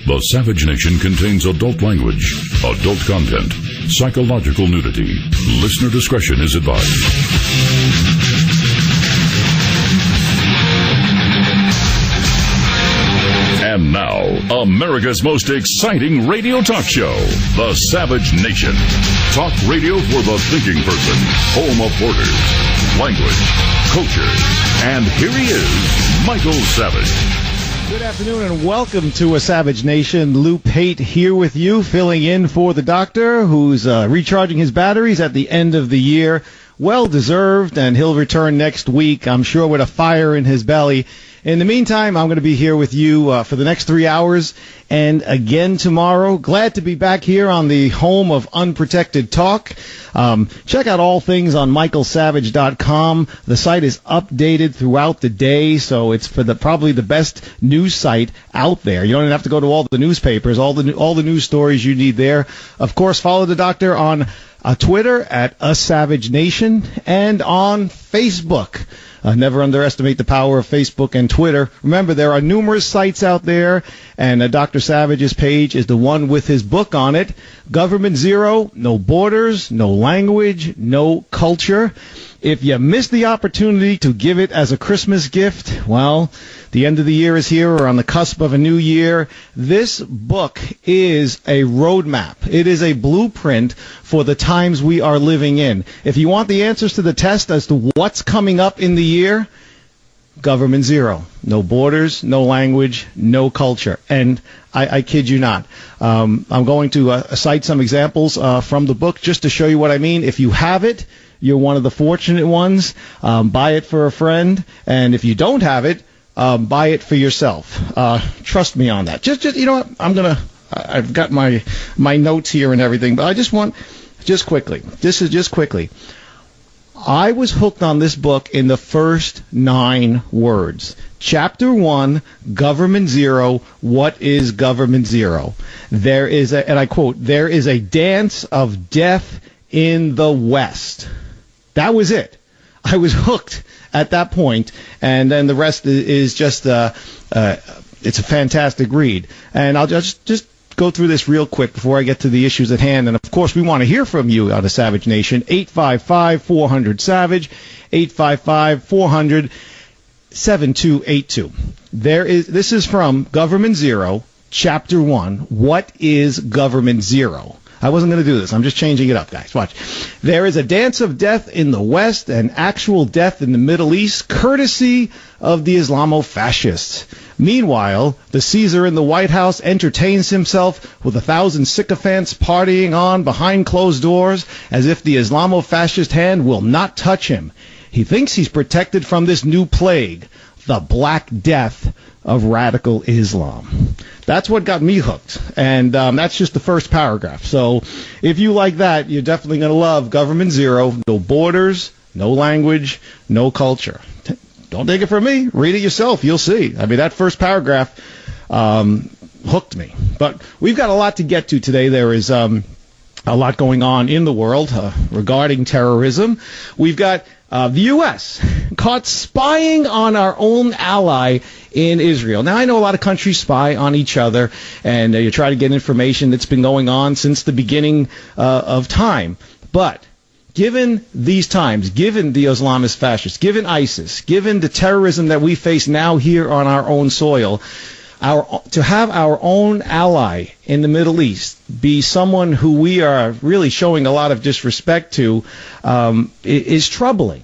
The Savage Nation contains adult language, adult content, psychological nudity. Listener discretion is advised. And now, America's most exciting radio talk show, The Savage Nation. Talk radio for the thinking person, home of borders, language, culture. And here he is, Michael Savage. Good afternoon and welcome to A Savage Nation. Lou Pate here with you, filling in for the doctor who's recharging his batteries at the end of the year. Well deserved, and he'll return next week, I'm sure, with a fire in his belly. In the meantime, I'm going to be here with you for the next 3 hours and again tomorrow. Glad to be back here on the home of unprotected talk. Check out all things on michaelsavage.com. The site is updated throughout the day, so it's for probably the best news site out there. You don't even have to go to all the newspapers, all the news stories you need there. Of course, follow the doctor on Twitter at A Savage Nation and on Facebook. Never underestimate the power of Facebook and Twitter. Remember, there are numerous sites out there, and Dr. Savage's page is the one with his book on it. Government Zero, no borders, no language, no culture. If you missed the opportunity to give it as a Christmas gift, well, the end of the year is here. We're on the cusp of a new year. This book is a roadmap. It is a blueprint for the times we are living in. If you want the answers to the test as to what's coming up in the year, Government Zero. No borders, no language, no culture. And I kid you not. I'm going to cite some examples from the book just to show you what I mean. If you have it, you're one of the fortunate ones. Buy it for a friend. And if you don't have it, buy it for yourself. Trust me on that. Just you know what? I've got my notes here and everything, but I just quickly. I was hooked on this book in the first 9 words. Chapter 1, Government Zero. What is Government Zero? There is and I quote, there is a dance of death in the West. That was it. I was hooked at that point, and then the rest is just it's a fantastic read. And I'll just go through this real quick before I get to the issues at hand. And of course, we want to hear from you on the Savage Nation. 855-400-SAVAGE, 855-400-7282. This is from Government Zero, Chapter 1. What is Government Zero? I wasn't going to do this. I'm just changing it up, guys. Watch. There is a dance of death in the West and actual death in the Middle East, courtesy of the Islamo-fascists. Meanwhile, the Caesar in the White House entertains himself with 1,000 sycophants partying on behind closed doors as if the Islamo-fascist hand will not touch him. He thinks he's protected from this new plague, the Black Death of radical Islam. That's what got me hooked, and that's just the first paragraph. So if you like that, you're definitely going to love Government Zero. No borders, no language, no culture. Don't take it from me. Read it yourself. You'll see. I mean, that first paragraph hooked me. But we've got a lot to get to today. There is a lot going on in the world regarding terrorism. We've got the U.S. caught spying on our own ally in Israel. Now, I know a lot of countries spy on each other, and you try to get information that's been going on since the beginning of time. But given these times, given the Islamist fascists, given ISIS, given the terrorism that we face now here on our own soil, to have our own ally in the Middle East be someone who we are really showing a lot of disrespect to is troubling.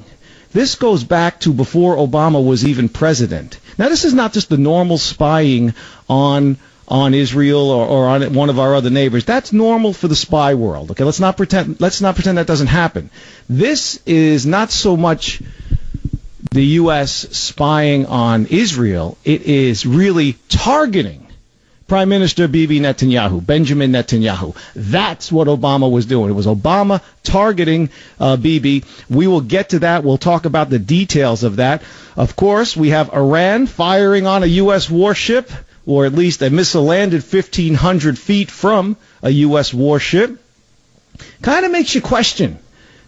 This goes back to before Obama was even president. Now, this is not just the normal spying on Israel or on one of our other neighbors. That's normal for the spy world. Okay, let's not pretend that doesn't happen. This is not so much the U.S. spying on Israel. It is really targeting Prime Minister Benjamin Netanyahu. That's what Obama was doing. It was Obama targeting Bibi. We will get to that. We'll talk about the details of that. Of course, we have Iran firing on a U.S. warship, or at least a missile landed 1,500 feet from a U.S. warship. Kind of makes you question.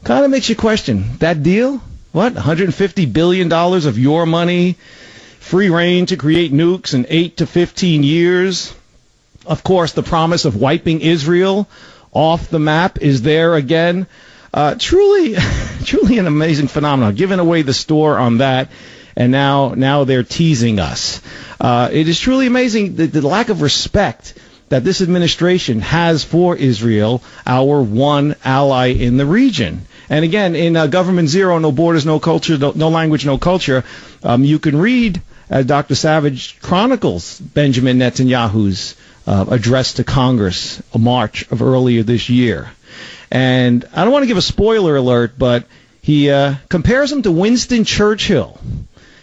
That deal? What? $150 billion of your money? Free reign to create nukes in 8 to 15 years. Of course, the promise of wiping Israel off the map is there again. Truly an amazing phenomenon. Giving away the store on that, and now they're teasing us. It is truly amazing the lack of respect that this administration has for Israel, our one ally in the region. And again, in Government Zero, No Borders, No Culture, No Language, No Culture, you can read, as Dr. Savage chronicles, Benjamin Netanyahu's address to Congress, a March of earlier this year. And I don't want to give a spoiler alert, but he compares him to Winston Churchill.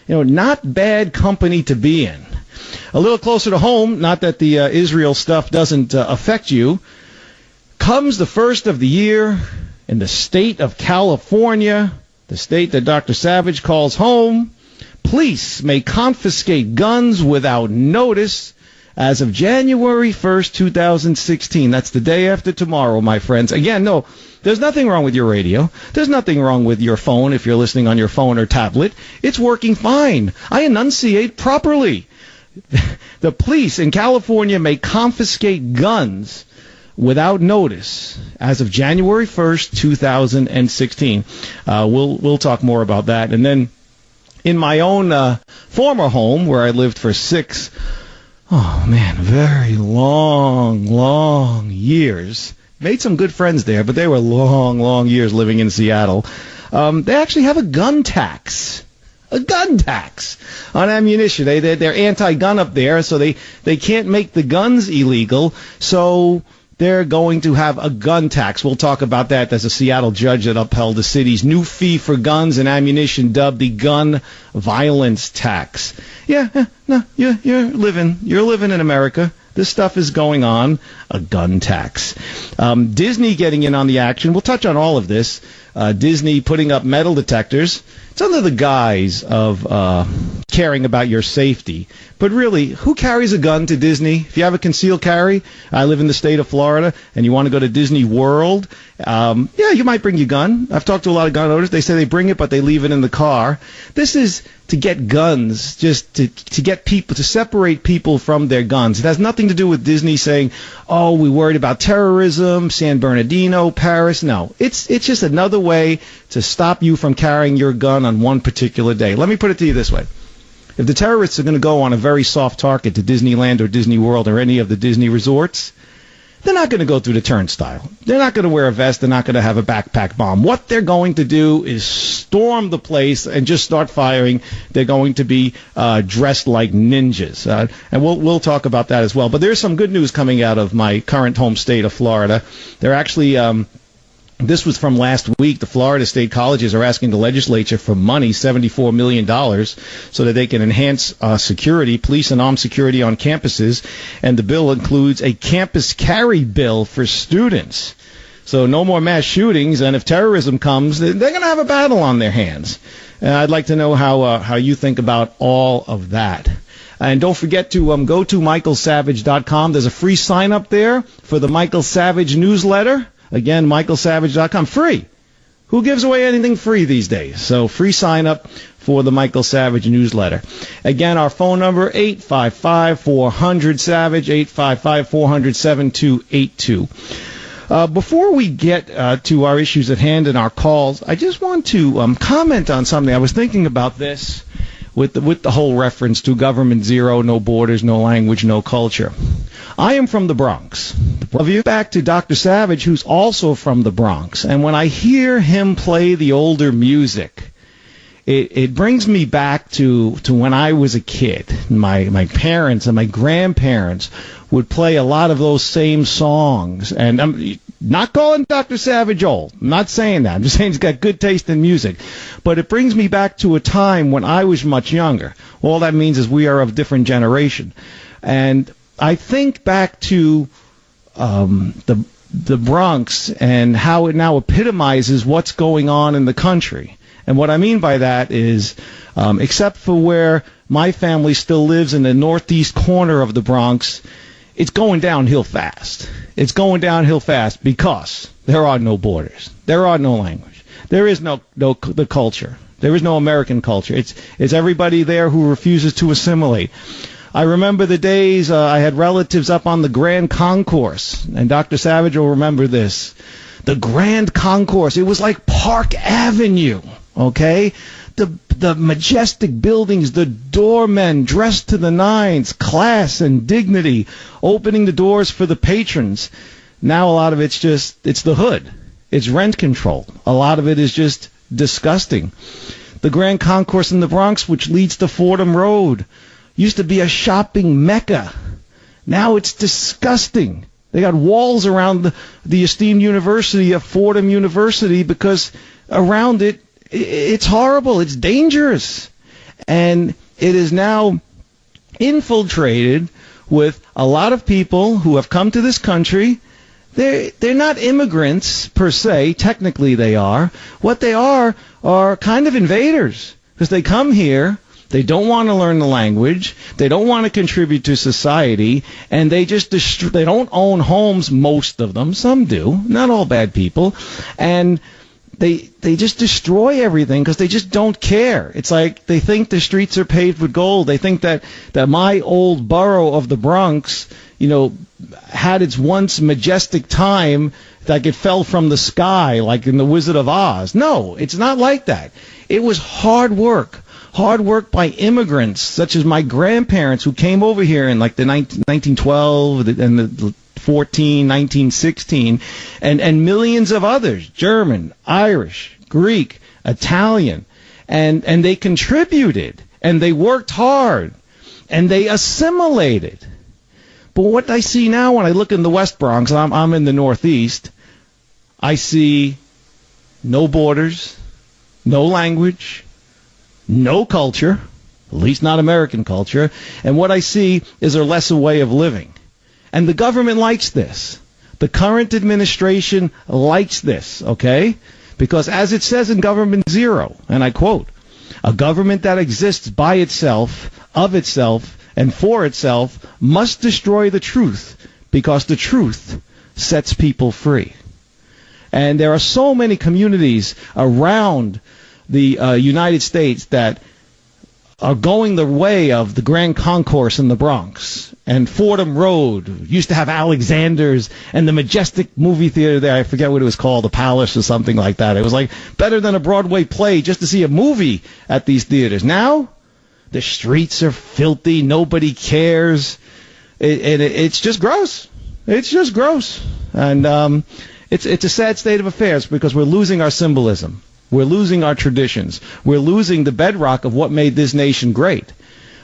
Not bad company to be in. A little closer to home, not that the Israel stuff doesn't affect you, comes the first of the year in the state of California, the state that Dr. Savage calls home. Police may confiscate guns without notice as of January 1st, 2016. That's the day after tomorrow, my friends. Again, no, there's nothing wrong with your radio. There's nothing wrong with your phone if you're listening on your phone or tablet. It's working fine. I enunciate properly. The police in California may confiscate guns without notice as of January 1st, 2016. We'll talk more about that. And then in my own former home where I lived for very long years. Made some good friends there, but they were long years living in Seattle. They actually have a gun tax. A gun tax on ammunition. They're anti-gun up there, so they can't make the guns illegal, so they're going to have a gun tax. We'll talk about that. There's a Seattle judge that upheld the city's new fee for guns and ammunition dubbed the gun violence tax. You're living in America. This stuff is going on. A gun tax. Disney getting in on the action. We'll touch on all of this. Disney putting up metal detectors. It's under the guise of caring about your safety. But really, who carries a gun to Disney? If you have a concealed carry, I live in the state of Florida, and you want to go to Disney World, you might bring your gun. I've talked to a lot of gun owners. They say they bring it, but they leave it in the car. This is to get guns, just to get people, to separate people from their guns. It has nothing to do with Disney saying, oh, we're worried about terrorism, San Bernardino, Paris. No, it's just another way to stop you from carrying your gun on one particular day. Let me put it to you this way. If the terrorists are going to go on a very soft target to Disneyland or Disney World or any of the Disney resorts, they're not going to go through the turnstile. They're not going to wear a vest. They're not going to have a backpack bomb. What they're going to do is storm the place and just start firing. They're going to be dressed like ninjas. And we'll talk about that as well. But there's some good news coming out of my current home state of Florida. They're actually... This was from last week. The Florida State Colleges are asking the legislature for money, $74 million, so that they can enhance security, police and armed security on campuses. And the bill includes a campus carry bill for students. So no more mass shootings. And if terrorism comes, they're going to have a battle on their hands. And I'd like to know how you think about all of that. And don't forget to go to michaelsavage.com. There's a free sign up there for the Michael Savage newsletter. Again, michaelsavage.com. Free. Who gives away anything free these days? So free sign up for the Michael Savage newsletter. Again, our phone number, 855-400-SAVAGE, 855-400-7282. Before we get to our issues at hand and our calls, I just want to comment on something. I was thinking about this with the whole reference to Government Zero, No Borders, No Language, No Culture. I am from the Bronx. Back to Dr. Savage, who's also from the Bronx. And when I hear him play the older music, it brings me back to when I was a kid. My parents and my grandparents would play a lot of those same songs. And I'm not calling Dr. Savage old. I'm not saying that. I'm just saying he's got good taste in music. But it brings me back to a time when I was much younger. All that means is we are of different generation. And I think back to the Bronx and how it now epitomizes what's going on in the country. And what I mean by that is, except for where my family still lives in the northeast corner of the Bronx, it's going downhill fast. It's going downhill fast because there are no borders. There are no language. There is no the culture. There is no American culture. It's everybody there who refuses to assimilate. I remember the days I had relatives up on the Grand Concourse, and Dr. Savage will remember this. The Grand Concourse, it was like Park Avenue, okay? The majestic buildings, the doormen dressed to the nines, class and dignity, opening the doors for the patrons. Now a lot of it's the hood. It's rent control. A lot of it is just disgusting. The Grand Concourse in the Bronx, which leads to Fordham Road, used to be a shopping mecca. Now it's disgusting. They got walls around the esteemed university of Fordham University because around it, it's horrible. It's dangerous. And it is now infiltrated with a lot of people who have come to this country. They're not immigrants per se. Technically they are. What they are kind of invaders because they come here. They don't want to learn the language. They don't want to contribute to society, and they just they don't own homes. Most of them, some do. Not all bad people, and they just destroy everything because they just don't care. It's like they think the streets are paved with gold. They think that my old borough of the Bronx, had its once majestic time, like it fell from the sky, like in The Wizard of Oz. No, it's not like that. It was hard work. Hard work by immigrants, such as my grandparents who came over here in like the 1912 and the 1916, and millions of others, German, Irish, Greek, Italian, and they contributed, and they worked hard, and they assimilated. But what I see now when I look in the West Bronx, I'm in the Northeast, I see no borders, no language, no culture, at least not American culture, and what I see is a lesser way of living. And the government likes this. The current administration likes this, okay? Because as it says in Government Zero, and I quote, a government that exists by itself, of itself, and for itself must destroy the truth, because the truth sets people free. And there are so many communities around the United States that are going the way of the Grand Concourse in the Bronx. And Fordham Road used to have Alexander's and the majestic movie theater there. I forget what it was called, the Palace or something like that. It was like better than a Broadway play just to see a movie at these theaters. Now, the streets are filthy. Nobody cares. It's just gross. It's just gross. And it's a sad state of affairs because we're losing our symbolism. We're losing our traditions. We're losing the bedrock of what made this nation great.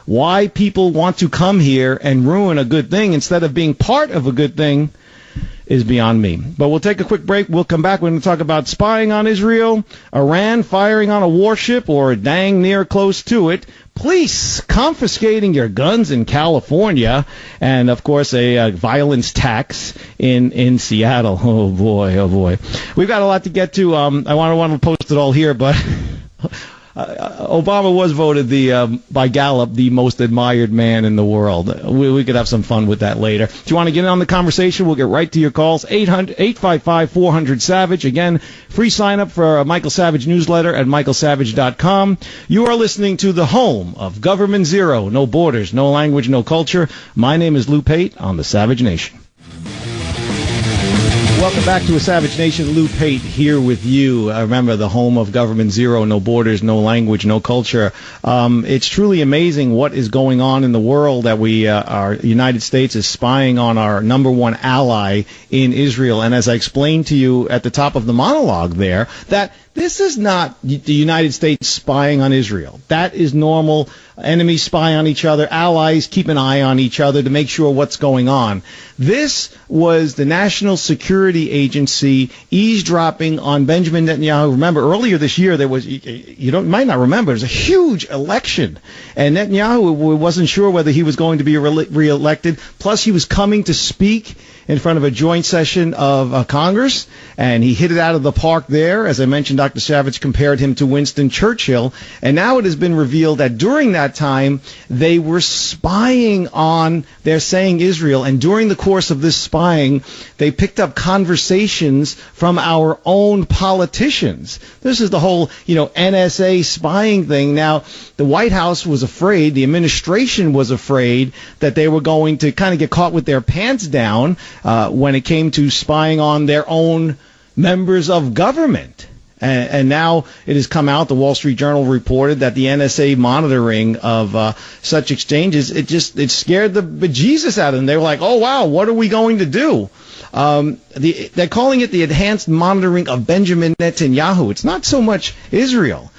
Why people want to come here and ruin a good thing instead of being part of a good thing is beyond me. But we'll take a quick break. We'll come back. We're going to talk about spying on Israel, Iran firing on a warship or dang near close to it, police confiscating your guns in California, and, of course, a violence tax in Seattle. Oh, boy, oh, boy. We've got a lot to get to. I want to post it all here, but Obama was voted by Gallup the most admired man in the world. We could have some fun with that later. If you want to get in on the conversation, we'll get right to your calls. 855-400-SAVAGE. Again, free sign-up for Michael Savage newsletter at michaelsavage.com. You are listening to the home of Government Zero. No borders, no language, no culture. My name is Lou Pate on the Savage Nation. Welcome back to A Savage Nation. Lou Pate here with you. Remember, the home of Government Zero, no borders, no language, no culture. It's truly amazing what is going on in the world that our United States is spying on our number one ally in Israel. And as I explained to you at the top of the monologue there, that this is not the United States spying on Israel. That is normal. Enemies spy on each other. Allies keep an eye on each other to make sure what's going on. This was the National Security Agency eavesdropping on Benjamin Netanyahu. Remember, earlier this year, there was, you might not remember, there was a huge election. And Netanyahu wasn't sure whether he was going to be reelected. Plus, he was coming to speak in front of a joint session of Congress, and he hit it out of the park there. As I mentioned, Dr. Savage compared him to Winston Churchill, and now it has been revealed that during that time they were spying on, they're saying, Israel, and during the course of this spying, they picked up conversations from our own politicians. This is the whole, NSA spying thing. Now, the White House was afraid, the administration was afraid that they were going to kind of get caught with their pants down when it came to spying on their own members of government. And now it has come out, the Wall Street Journal reported that the NSA monitoring of such exchanges, it scared the bejesus out of them. They were like, oh, wow, what are we going to do? They're calling it the enhanced monitoring of Benjamin Netanyahu. It's not so much Israel.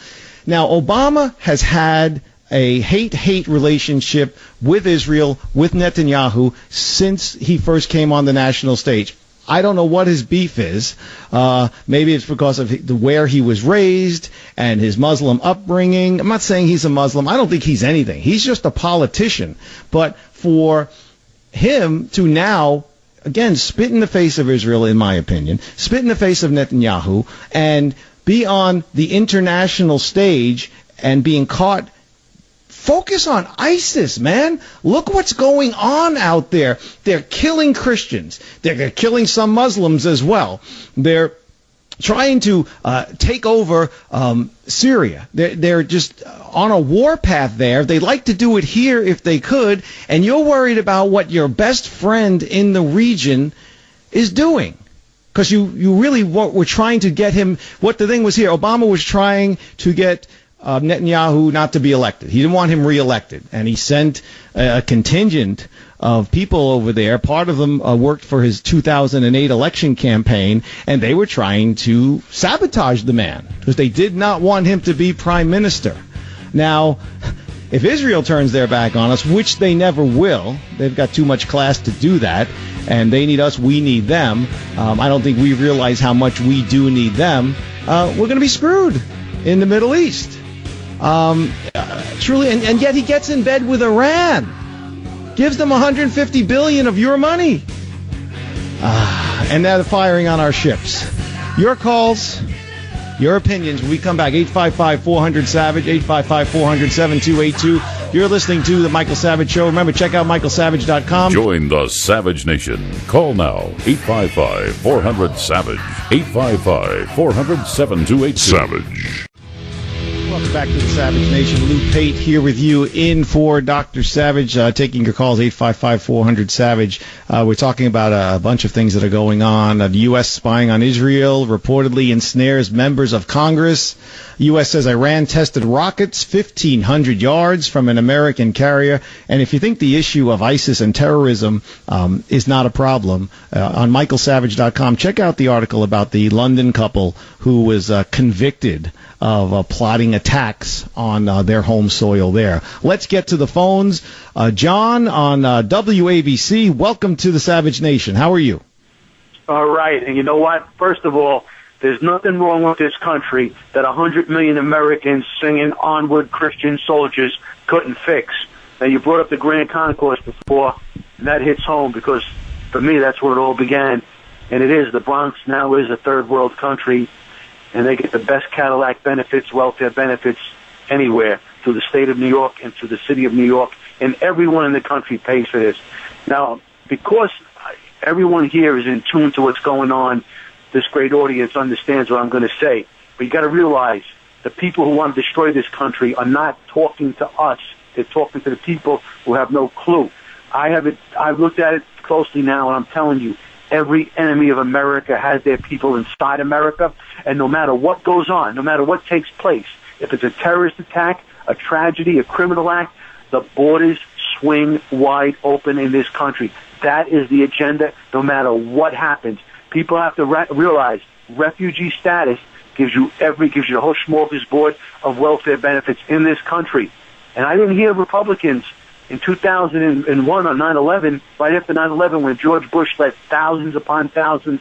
Now, Obama has had a hate-hate relationship with Israel, with Netanyahu, since he first came on the national stage. I don't know what his beef is. Maybe it's because of where he was raised and his Muslim upbringing. I'm not saying he's a Muslim. I don't think he's anything. He's just a politician. But for him to now, again, spit in the face of Israel, in my opinion, spit in the face of Netanyahu, and be on the international stage and being caught. Focus on ISIS, man. Look what's going on out there. They're killing Christians. They're killing some Muslims as well. They're trying to take over Syria. They're just on a war path there. They'd like to do it here if they could, and you're worried about what your best friend in the region is doing. Because you really were trying to get him, what the thing was here, Obama was trying to get Netanyahu not to be elected. He didn't want him reelected, and he sent a contingent of people over there. Part of them worked for his 2008 election campaign, and they were trying to sabotage the man because they did not want him to be prime minister. Now, if Israel turns their back on us, which they never will, they've got too much class to do that, and they need us, we need them. I don't think we realize how much we do need them. We're going to be screwed in the Middle East. Truly, and yet he gets in bed with Iran, gives them $150 billion of your money, and now they're firing on our ships. Your calls, your opinions. When we come back, 855-400-SAVAGE, 855-400-7282. You're listening to The Michael Savage Show. Remember, check out michaelsavage.com. Join the Savage Nation. Call now, 855-400-SAVAGE, 855-400-7282. Savage. Welcome back to the Savage Nation. Lou Pate here with you in for Dr. Savage, taking your calls, 855-400-SAVAGE. We're talking about a bunch of things that are going on. The U.S. spying on Israel reportedly ensnares members of Congress. The U.S. says Iran tested rockets 1,500 yards from an American carrier. And if you think the issue of ISIS and terrorism is not a problem, on michaelsavage.com, check out the article about the London couple who was convicted of plotting attacks on their home soil there. Let's get to the phones. John on WABC, welcome to the Savage Nation. How are you? All right. And you know what? First of all, there's nothing wrong with this country that 100 million Americans singing Onward Christian Soldiers couldn't fix. Now, you brought up the Grand Concourse before, and that hits home because, for me, that's where it all began. And it is. The Bronx now is a third world country, and they get the best Cadillac benefits, welfare benefits anywhere through the state of New York and through the city of New York, and everyone in the country pays for this. Now, because everyone here is in tune to what's going on, this great audience understands what I'm going to say. But you got to realize the people who want to destroy this country are not talking to us. They're talking to the people who have no clue. I've looked at it closely now, and I'm telling you, every enemy of America has their people inside America, and no matter what goes on, no matter what takes place, if it's a terrorist attack, a tragedy, a criminal act, the borders swing wide open in this country. That is the agenda no matter what happens. People have to realize refugee status gives you the whole smorgasbord of welfare benefits in this country. And I didn't hear Republicans in 2001 on 9/11, right after 9/11, when George Bush let thousands upon thousands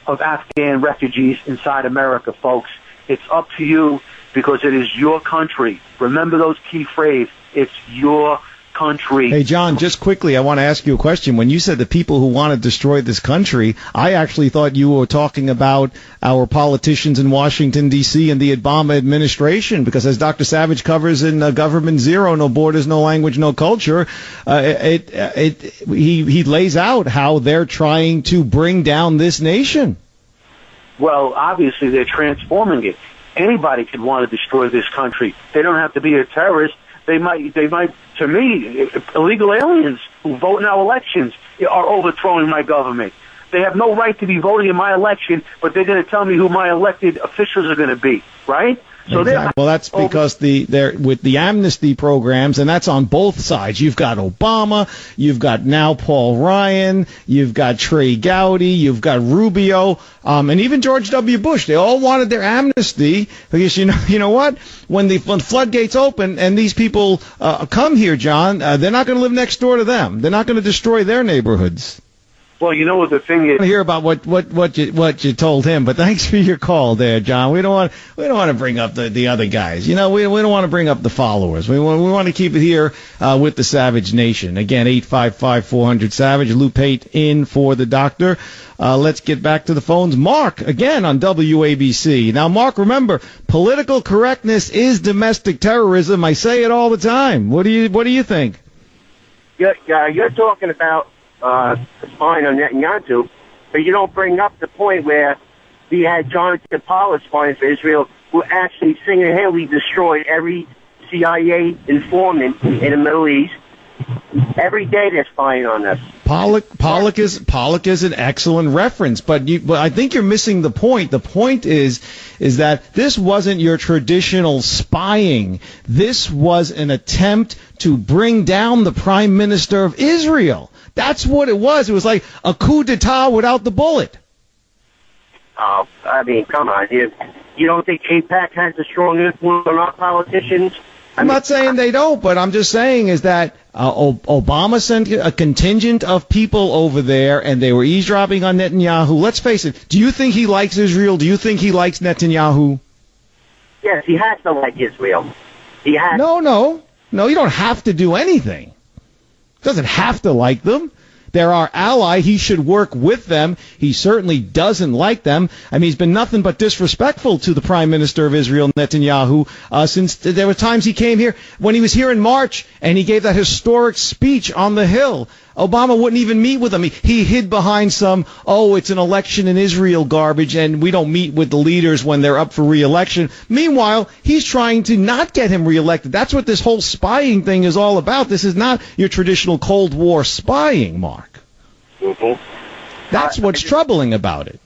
of Afghan refugees inside America, folks. It's up to you because it is your country. Remember those key phrases. It's your country. Hey, John, just quickly, I want to ask you a question. When you said the people who want to destroy this country, I actually thought you were talking about our politicians in Washington, D.C. and the Obama administration, because as Dr. Savage covers in Government Zero, No Borders, No Language, No Culture, he lays out how they're trying to bring down this nation. Well, obviously, they're transforming it. Anybody could want to destroy this country. They don't have to be a terrorist. They might, to me, illegal aliens who vote in our elections are overthrowing my government. They have no right to be voting in my election, but they're going to tell me who my elected officials are going to be, right? So exactly. Well, that's because they're with the amnesty programs, and that's on both sides. You've got Obama, you've got now Paul Ryan, you've got Trey Gowdy, you've got Rubio, and even George W. Bush. They all wanted their amnesty because you know what? When the floodgates open and these people come here, John, they're not going to live next door to them. They're not going to destroy their neighborhoods. Well, you know what the thing is. I hear about what you told him, but thanks for your call there, John. We don't want to bring up the other guys. You know, we don't want to bring up the followers. We want to keep it here with the Savage Nation. Again, 855-400-SAVAGE. Lou Pate in for the doctor. Let's get back to the phones. Mark again on WABC. Now, Mark, remember, political correctness is domestic terrorism. I say it all the time. What do you think? Yeah, you're talking about spying on Netanyahu, but you don't bring up the point where we had Jonathan Pollard spying for Israel, who actually single-handedly destroyed every CIA informant in the Middle East. Every day they're spying on us. Pollock is an excellent reference, but I think you're missing the point. The point is that this wasn't your traditional spying. This was an attempt to bring down the Prime Minister of Israel. That's what it was. It was like a coup d'etat without the bullet. Oh, I mean, come on. You don't think AIPAC has a strong influence on our politicians? I'm not saying they don't, but I'm just saying is that Obama sent a contingent of people over there, and they were eavesdropping on Netanyahu. Let's face it. Do you think he likes Israel? Do you think he likes Netanyahu? Yes, he has to like Israel. He has. No. You don't have to do anything. Doesn't have to like them. They're our ally. He should work with them. He certainly doesn't like them. I mean, he's been nothing but disrespectful to the Prime Minister of Israel, Netanyahu, since there were times he came here, when he was here in March, and he gave that historic speech on the Hill. Obama wouldn't even meet with him. He hid behind some, it's an election in Israel garbage, and we don't meet with the leaders when they're up for re-election. Meanwhile, he's trying to not get him re-elected. That's what this whole spying thing is all about. This is not your traditional Cold War spying, Mark. Mm-hmm. That's what's troubling about it.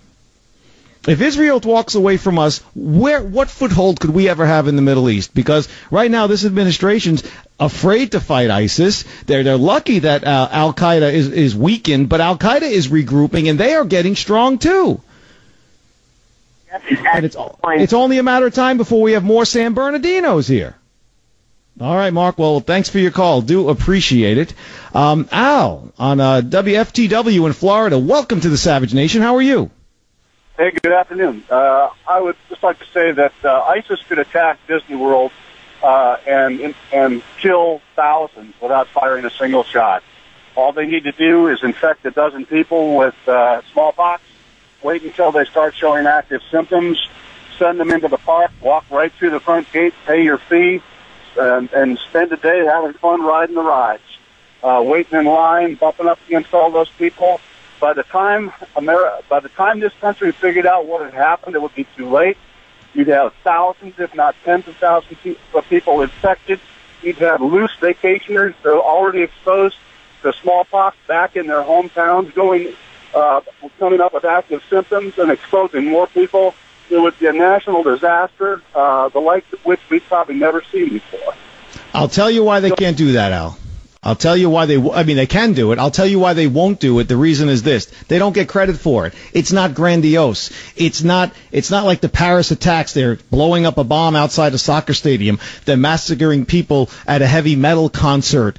If Israel walks away from us, what foothold could we ever have in the Middle East? Because right now this administration's afraid to fight ISIS. They're lucky that Al-Qaeda is weakened, but Al-Qaeda is regrouping, and they are getting strong too. And it's only a matter of time before we have more San Bernardinos here. All right, Mark. Well, thanks for your call. Do appreciate it. Al on WFTW in Florida. Welcome to the Savage Nation. How are you? Hey, good afternoon. I would just like to say that ISIS could attack Disney World and kill thousands without firing a single shot. All they need to do is infect a dozen people with smallpox, wait until they start showing active symptoms, send them into the park, walk right through the front gate, pay your fee, and spend a day having fun riding the rides, waiting in line, bumping up against all those people. By the time this country figured out what had happened, it would be too late. You'd have thousands, if not tens of thousands of people infected. You'd have loose vacationers that are already exposed to smallpox back in their hometowns, coming up with active symptoms and exposing more people. It would be a national disaster, the likes of which we've probably never seen before. I'll tell you why they can't do that, Al. I'll tell you why they can do it. I'll tell you why they won't do it. The reason is this. They don't get credit for it. It's not grandiose. It's not like the Paris attacks. They're blowing up a bomb outside a soccer stadium. They're massacring people at a heavy metal concert.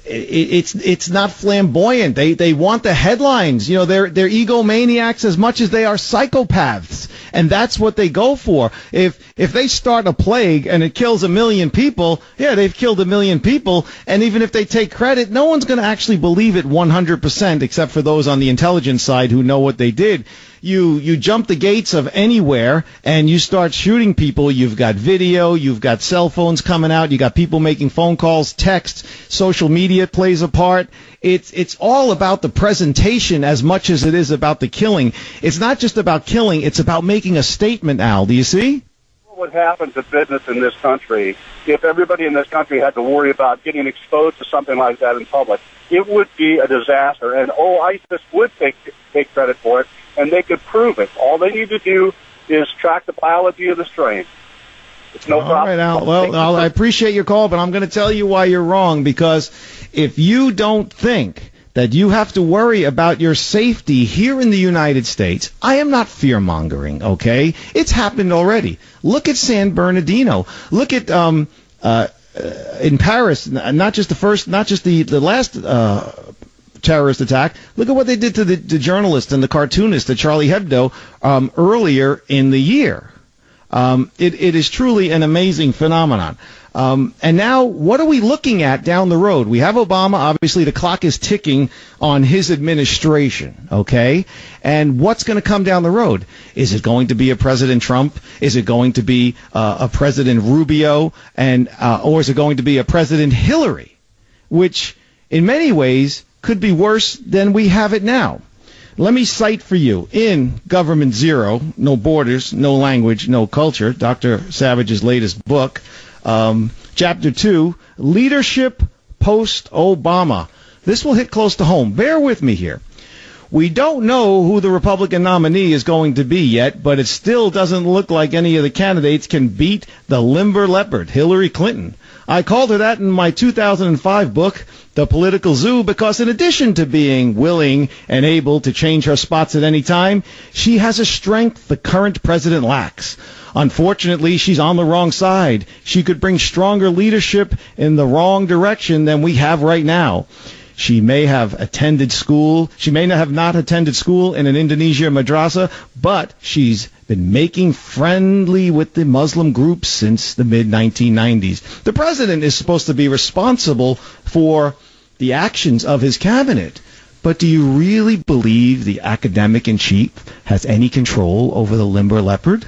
It's not flamboyant. They want the headlines. You know, they're egomaniacs as much as they are psychopaths. And that's what they go for. If they start a plague and it kills 1 million people, yeah, they've killed 1 million people. And even if they take credit, no one's going to actually believe it 100%, except for those on the intelligence side who know what they did. You jump the gates of anywhere and you start shooting people. You've got video, you've got cell phones coming out, you got people making phone calls, texts, social media plays a part. It's all about the presentation as much as it is about the killing. It's not just about killing, it's about making a statement, Al. Do you see? What would happen to business in this country if everybody in this country had to worry about getting exposed to something like that in public? It would be a disaster, and ISIS would take credit for it, and they could prove it. All they need to do is track the biology of the strain. It's no problem. All right, Al. Well, Al, I appreciate your call, but I'm going to tell you why you're wrong, because if you don't think that you have to worry about your safety here in the United States, I am not fear-mongering, okay? It's happened already. Look at San Bernardino. Look at in Paris, not just the last terrorist attack. Look at what they did to the journalist and the cartoonist at Charlie Hebdo earlier in the year. It is truly an amazing phenomenon. And now, what are we looking at down the road? We have Obama. Obviously, the clock is ticking on his administration, okay? And what's going to come down the road? Is it going to be a President Trump? Is it going to be a President Rubio? Or is it going to be a President Hillary? Which, in many ways, could be worse than we have it now. Let me cite for you in Government Zero, No Borders, No Language, No Culture, Dr. Savage's latest book, Chapter 2, Leadership Post-Obama. This will hit close to home. Bear with me here. We don't know who the Republican nominee is going to be yet, but it still doesn't look like any of the candidates can beat the limber leopard, Hillary Clinton. I called her that in my 2005 book, The Political Zoo, because in addition to being willing and able to change her spots at any time, she has a strength the current president lacks. Unfortunately, she's on the wrong side. She could bring stronger leadership in the wrong direction than we have right now. She may have attended school. She may not have attended school in an Indonesia madrasa, but she's been making friendly with the Muslim groups since the mid-1990s. The president is supposed to be responsible for the actions of his cabinet. But do you really believe the academic-in-chief has any control over the limber leopard?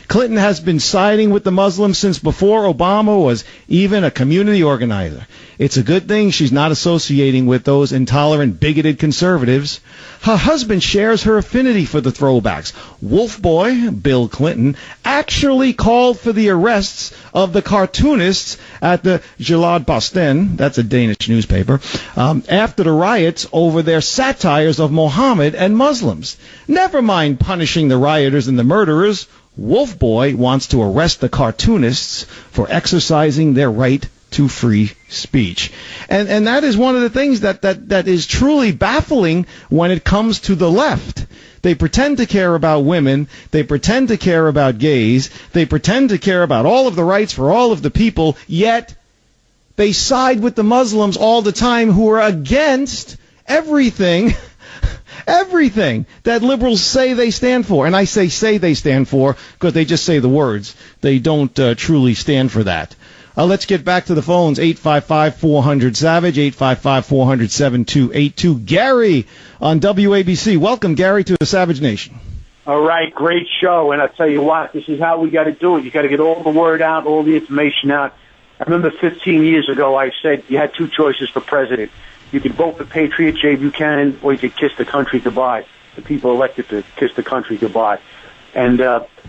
Clinton has been siding with the Muslims since before Obama was even a community organizer. It's a good thing she's not associating with those intolerant, bigoted conservatives. Her husband shares her affinity for the throwbacks. Wolf Boy, Bill Clinton, actually called for the arrests of the cartoonists at the Jyllands-Posten, that's a Danish newspaper, after the riots over their satires of Mohammed and Muslims. Never mind punishing the rioters and the murderers. Wolf Boy wants to arrest the cartoonists for exercising their right to free speech. And that is one of the things that is truly baffling when it comes to the left. They pretend to care about women. They pretend to care about gays. They pretend to care about all of the rights for all of the people, yet they side with the Muslims all the time who are against everything that liberals say they stand for. And I say they stand for because they just say the words. They don't truly stand for that. Let's get back to the phones. 855-400-SAVAGE, 855-400-7282. Gary on WABC. Welcome, Gary, to the Savage Nation. All right, great show. And I tell you what, this is how we got to do it. You got to get all the word out, all the information out. I remember 15 years ago I said you had two choices for president. You could vote for Patriot J. Buchanan, or you could kiss the country goodbye. The people elected to kiss the country goodbye. And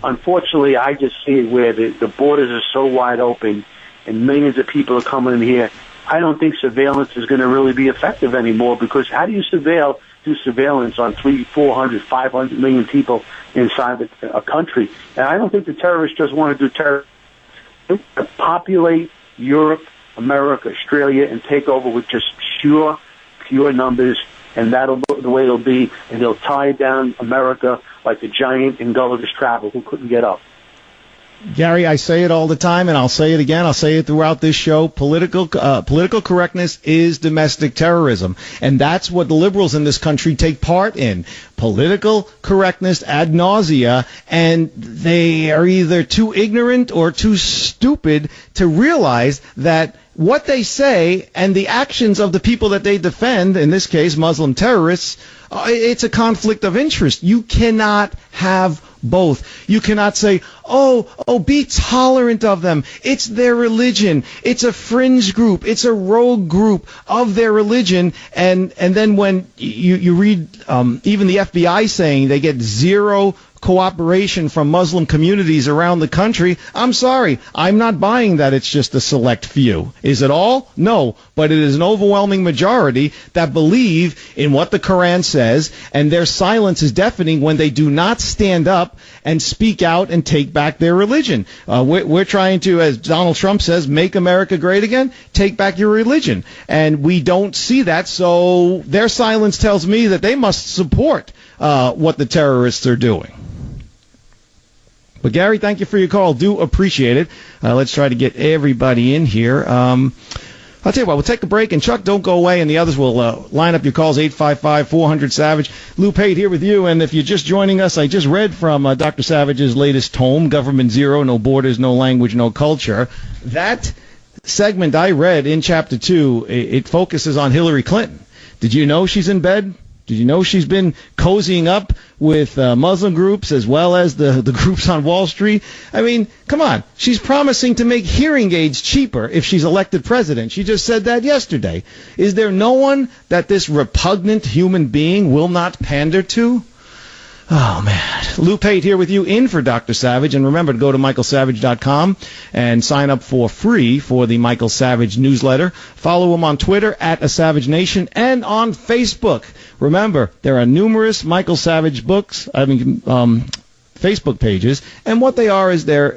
unfortunately, I just see it where the borders are so wide open and millions of people are coming in here. I don't think surveillance is going to really be effective anymore, because how do you do surveillance on 300, 400, 500 million people inside a country? And I don't think the terrorists just want to do terrorism. They want to populate Europe, America, Australia, and take over with just pure numbers, and that'll be the way it'll be, and they'll tie down America like the giant in Gulliver's Travel who couldn't get up. Gary, I say it all the time, and I'll say it again. I'll say it throughout this show. Political correctness is domestic terrorism, and that's what the liberals in this country take part in. Political correctness ad nausea, and they are either too ignorant or too stupid to realize that what they say and the actions of the people that they defend, in this case Muslim terrorists, it's a conflict of interest. You cannot have both. You cannot say, be tolerant of them. It's their religion. It's a fringe group. It's a rogue group of their religion. And then when you read even the FBI saying they get zero cooperation from Muslim communities around the country, I'm sorry, I'm not buying that it's just a select few. Is it all? No, but it is an overwhelming majority that believe in what the Quran says, and their silence is deafening when they do not stand up and speak out and take back their religion. We're trying to, as Donald Trump says, make America great again, take back your religion. And we don't see that, so their silence tells me that they must support what the terrorists are doing. But, Gary, thank you for your call. Do appreciate it. Let's try to get everybody in here. I'll tell you what, we'll take a break, and Chuck, don't go away, and the others will line up your calls, 855-400-SAVAGE. Lou Pate here with you, and if you're just joining us, I just read from Dr. Savage's latest tome, Government Zero, No Borders, No Language, No Culture. That segment I read in Chapter 2, it focuses on Hillary Clinton. Did you know she's in bed? Did you know she's been cozying up with Muslim groups as well as the groups on Wall Street? I mean, come on. She's promising to make hearing aids cheaper if she's elected president. She just said that yesterday. Is there no one that this repugnant human being will not pander to? Oh, man. Lou Pate here with you in for Dr. Savage. And remember to go to michaelsavage.com and sign up for free for the Michael Savage newsletter. Follow him on Twitter at A Savage Nation and on Facebook. Remember, there are numerous Michael Savage Facebook pages, and what they are is they're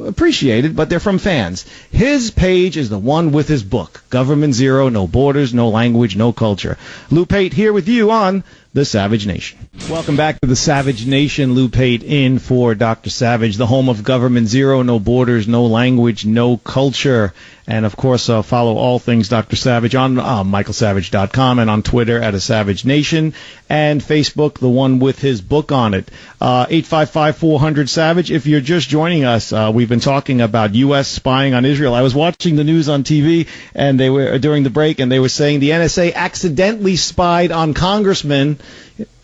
appreciated, but they're from fans. His page is the one with his book, Government Zero, No Borders, No Language, No Culture. Lou Pate here with you on The Savage Nation. Welcome back to The Savage Nation. Lou Pate in for Dr. Savage, the home of Government Zero, No Borders, No Language, No Culture. And, of course, follow all things Dr. Savage on michaelsavage.com and on Twitter at A Savage Nation, and Facebook, the one with his book on it. 855-400-SAVAGE. If you're just joining us, we've been talking about U.S. spying on Israel. I was watching the news on TV, and they were during the break, and they were saying the NSA accidentally spied on congressmen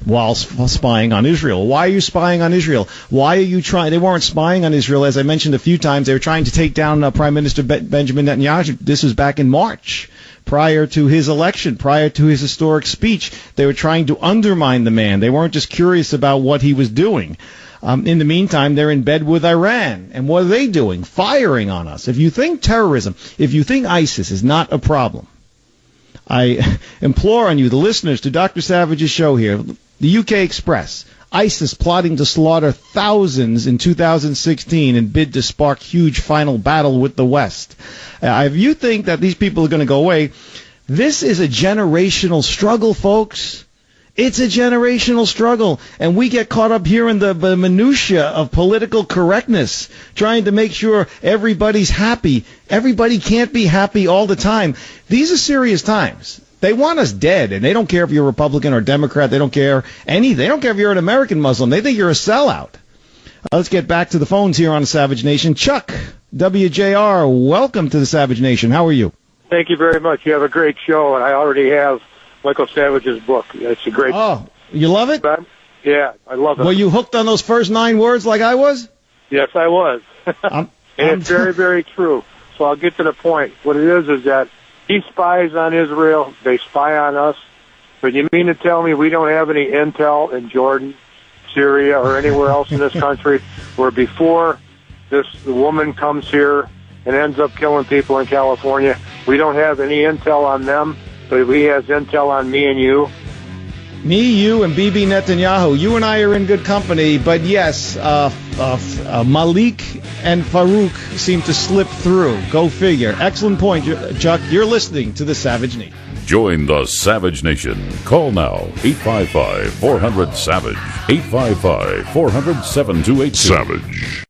while spying on Israel. Why are you spying on Israel? Why are you trying? They weren't spying on Israel, as I mentioned a few times. They were trying to take down Prime Minister Benjamin Netanyahu. This was back in March, prior to his election, prior to his historic speech. They were trying to undermine the man. They weren't just curious about what he was doing. In the meantime, they're in bed with Iran. And what are they doing? Firing on us. If you think terrorism, if you think ISIS is not a problem, I implore on you, the listeners, to Dr. Savage's show here, the UK Express, ISIS plotting to slaughter thousands in 2016 in bid to spark huge final battle with the West. If you think that these people are going to go away, this is a generational struggle, folks. It's a generational struggle, and we get caught up here in the minutia of political correctness, trying to make sure everybody's happy. Everybody can't be happy all the time. These are serious times. They want us dead, and they don't care if you're Republican or Democrat. They don't care anything. They don't care if you're an American Muslim. They think you're a sellout. Let's get back to the phones here on the Savage Nation. Chuck, WJR, welcome to the Savage Nation. How are you? Thank you very much. You have a great show, and I already have Michael Savage's book. It's a great. Oh, you love it? Yeah, I love it. Were you hooked on those first 9 words like I was? Yes, I was. And it's very, very true. So I'll get to the point. What it is that he spies on Israel. They spy on us. But you mean to tell me we don't have any intel in Jordan, Syria, or anywhere else in this country where before the woman comes here and ends up killing people in California, we don't have any intel on them? But he has intel on me and you. Me, you, and Bibi Netanyahu. You and I are in good company, but yes, Malik and Farouk seem to slip through. Go figure. Excellent point, Chuck. You're listening to the Savage Nation. Join the Savage Nation. Call now, 855-400-SAVAGE, 855-400-7282. Savage.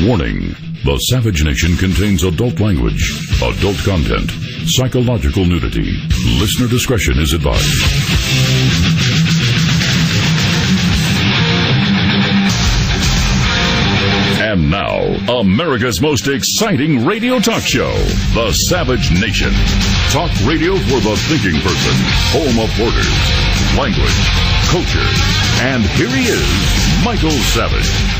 Warning: the Savage Nation contains adult language, adult content, psychological nudity. Listener discretion is advised. And now, America's most exciting radio talk show, The Savage Nation. Talk radio for the thinking person, home of borders, language, culture. And here he is, Michael Savage.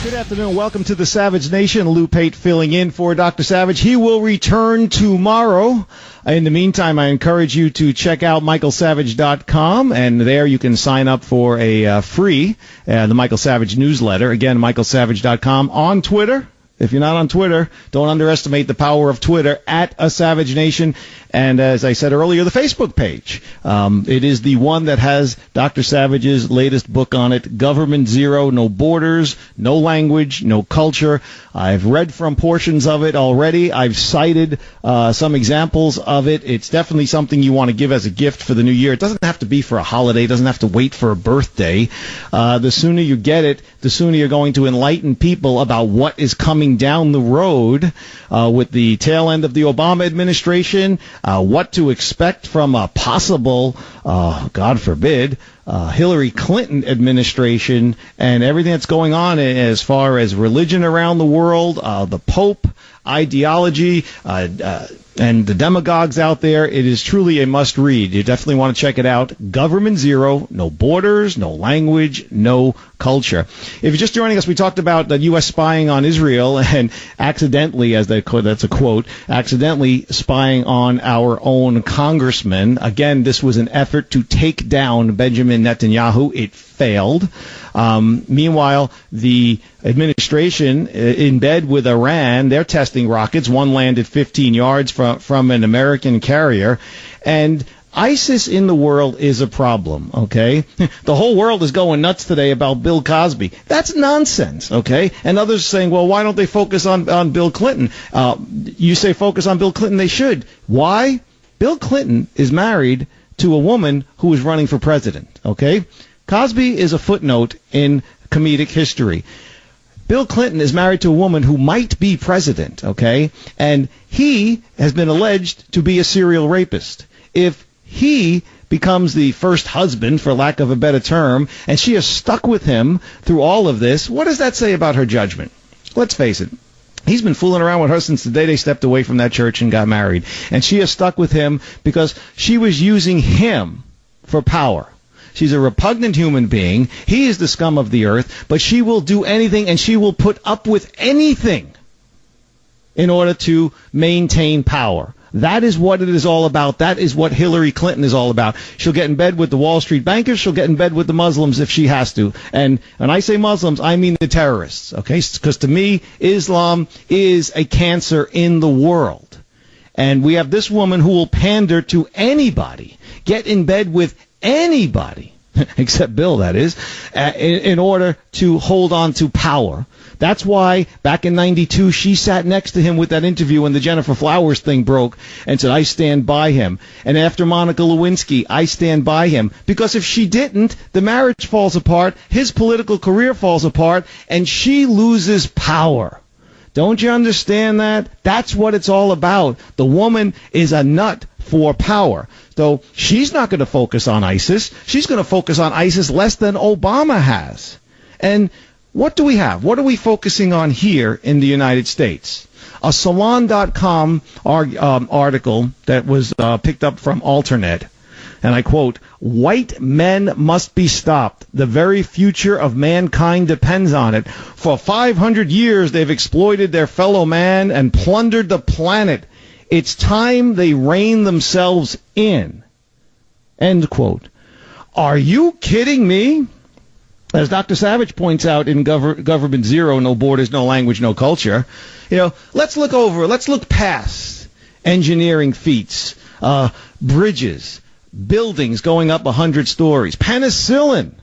Good afternoon. Welcome to the Savage Nation. Lou Pate filling in for Dr. Savage. He will return tomorrow. In the meantime, I encourage you to check out michaelsavage.com, and there you can sign up for a free the Michael Savage newsletter. Again, michaelsavage.com. On Twitter. If you're not on Twitter, don't underestimate the power of Twitter, at A Savage Nation. And as I said earlier, the Facebook page. It is the one that has Dr. Savage's latest book on it, Government Zero, No Borders, No Language, No Culture. I've read from portions of it already. I've cited some examples of it. It's definitely something you want to give as a gift for the new year. It doesn't have to be for a holiday. It doesn't have to wait for a birthday. The sooner you get it, the sooner you're going to enlighten people about what is coming down the road with the tail end of the Obama administration, what to expect from a possible, God forbid, Hillary Clinton administration, and everything that's going on as far as religion around the world, the Pope, ideology, and the demagogues out there. It is truly a must-read. You definitely want to check it out. Government Zero, No Borders, No Language, No Culture. If you're just joining us, we talked about the U.S. spying on Israel and accidentally, that's a quote, accidentally spying on our own congressman. Again, this was an effort to take down Benjamin Netanyahu. It failed. Meanwhile, the administration in bed with Iran, they're testing rockets. One landed 15 yards from an American carrier. And ISIS in the world is a problem, okay? The whole world is going nuts today about Bill Cosby. That's nonsense, okay? And others saying, well, why don't they focus on Bill Clinton? You say focus on Bill Clinton, they should. Why? Bill Clinton is married to a woman who is running for president, okay? Cosby is a footnote in comedic history. Bill Clinton is married to a woman who might be president, okay? And he has been alleged to be a serial rapist. If he becomes the first husband, for lack of a better term, and she is stuck with him through all of this, what does that say about her judgment? Let's face it. He's been fooling around with her since the day they stepped away from that church and got married. And she is stuck with him because she was using him for power. She's a repugnant human being. He is the scum of the earth, but she will do anything and she will put up with anything in order to maintain power. That is what it is all about. That is what Hillary Clinton is all about. She'll get in bed with the Wall Street bankers. She'll get in bed with the Muslims if she has to. And when I say Muslims, I mean the terrorists, okay? Because to me, Islam is a cancer in the world. And we have this woman who will pander to anybody, get in bed with anybody, except Bill, that is, in order to hold on to power. That's why back in 92, she sat next to him with that interview when the Jennifer Flowers thing broke and said, I stand by him. And after Monica Lewinsky, I stand by him. Because if she didn't, the marriage falls apart, his political career falls apart, and she loses power. Don't you understand that? That's what it's all about. The woman is a nut for power. So she's not going to focus on ISIS. She's going to focus on ISIS less than Obama has. And what do we have? What are we focusing on here in the United States? A Salon.com article that was picked up from Alternet, and I quote, "White men must be stopped. The very future of mankind depends on it. For 500 years they've exploited their fellow man and plundered the planet. It's time they rein themselves in." End quote. Are you kidding me? As Dr. Savage points out in Government Zero, No Borders, No Language, No Culture, let's look past engineering feats, bridges, buildings going up 100 stories, penicillin,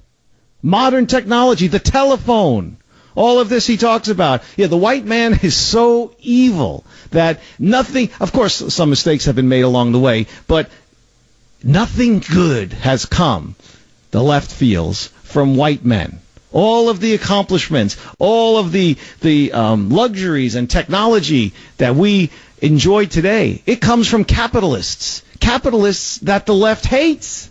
modern technology, the telephone. All of this he talks about. Yeah, the white man is so evil that nothing, of course, some mistakes have been made along the way, but nothing good has come, the left feels, from white men. all of the accomplishments, all of the luxuries and technology that we enjoy today, it comes from capitalists that the left hates.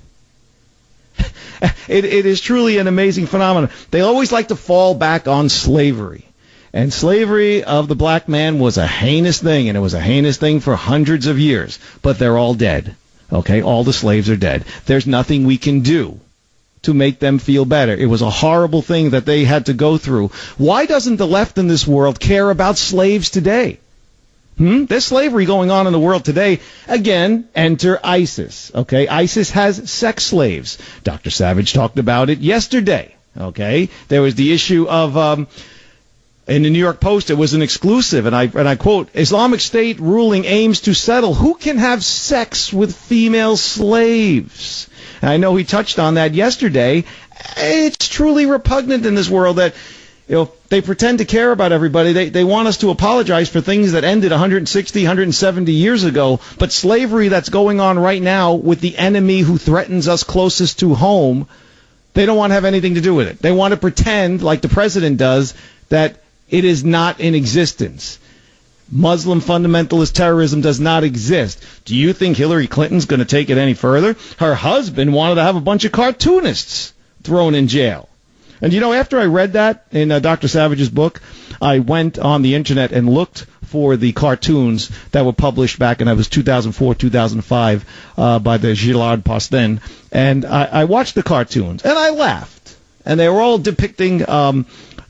It is truly an amazing phenomenon. They always like to fall back on slavery. And slavery of the black man was a heinous thing, and it was a heinous thing for hundreds of years. But they're all dead. Okay? All the slaves are dead. There's nothing we can do to make them feel better. It was a horrible thing that they had to go through. Why doesn't the left in this world care about slaves today? There's slavery going on in the world today. Again, enter ISIS. Okay? ISIS has sex slaves. Dr. Savage talked about it yesterday. Okay? There was the issue of... in the New York Post, it was an exclusive, and I quote, Islamic State ruling aims to settle who can have sex with female slaves. And I know he touched on that yesterday. It's truly repugnant in this world that, they pretend to care about everybody. They want us to apologize for things that ended 160, 170 years ago. But slavery that's going on right now with the enemy who threatens us closest to home, they don't want to have anything to do with it. They want to pretend, like the president does, that it is not in existence. Muslim fundamentalist terrorism does not exist. Do you think Hillary Clinton's going to take it any further? Her husband wanted to have a bunch of cartoonists thrown in jail. And after I read that in Dr. Savage's book, I went on the internet and looked for the cartoons that were published back in, it was 2004, 2005, by the Gillard Pastin. And I watched the cartoons, and I laughed. And they were all depicting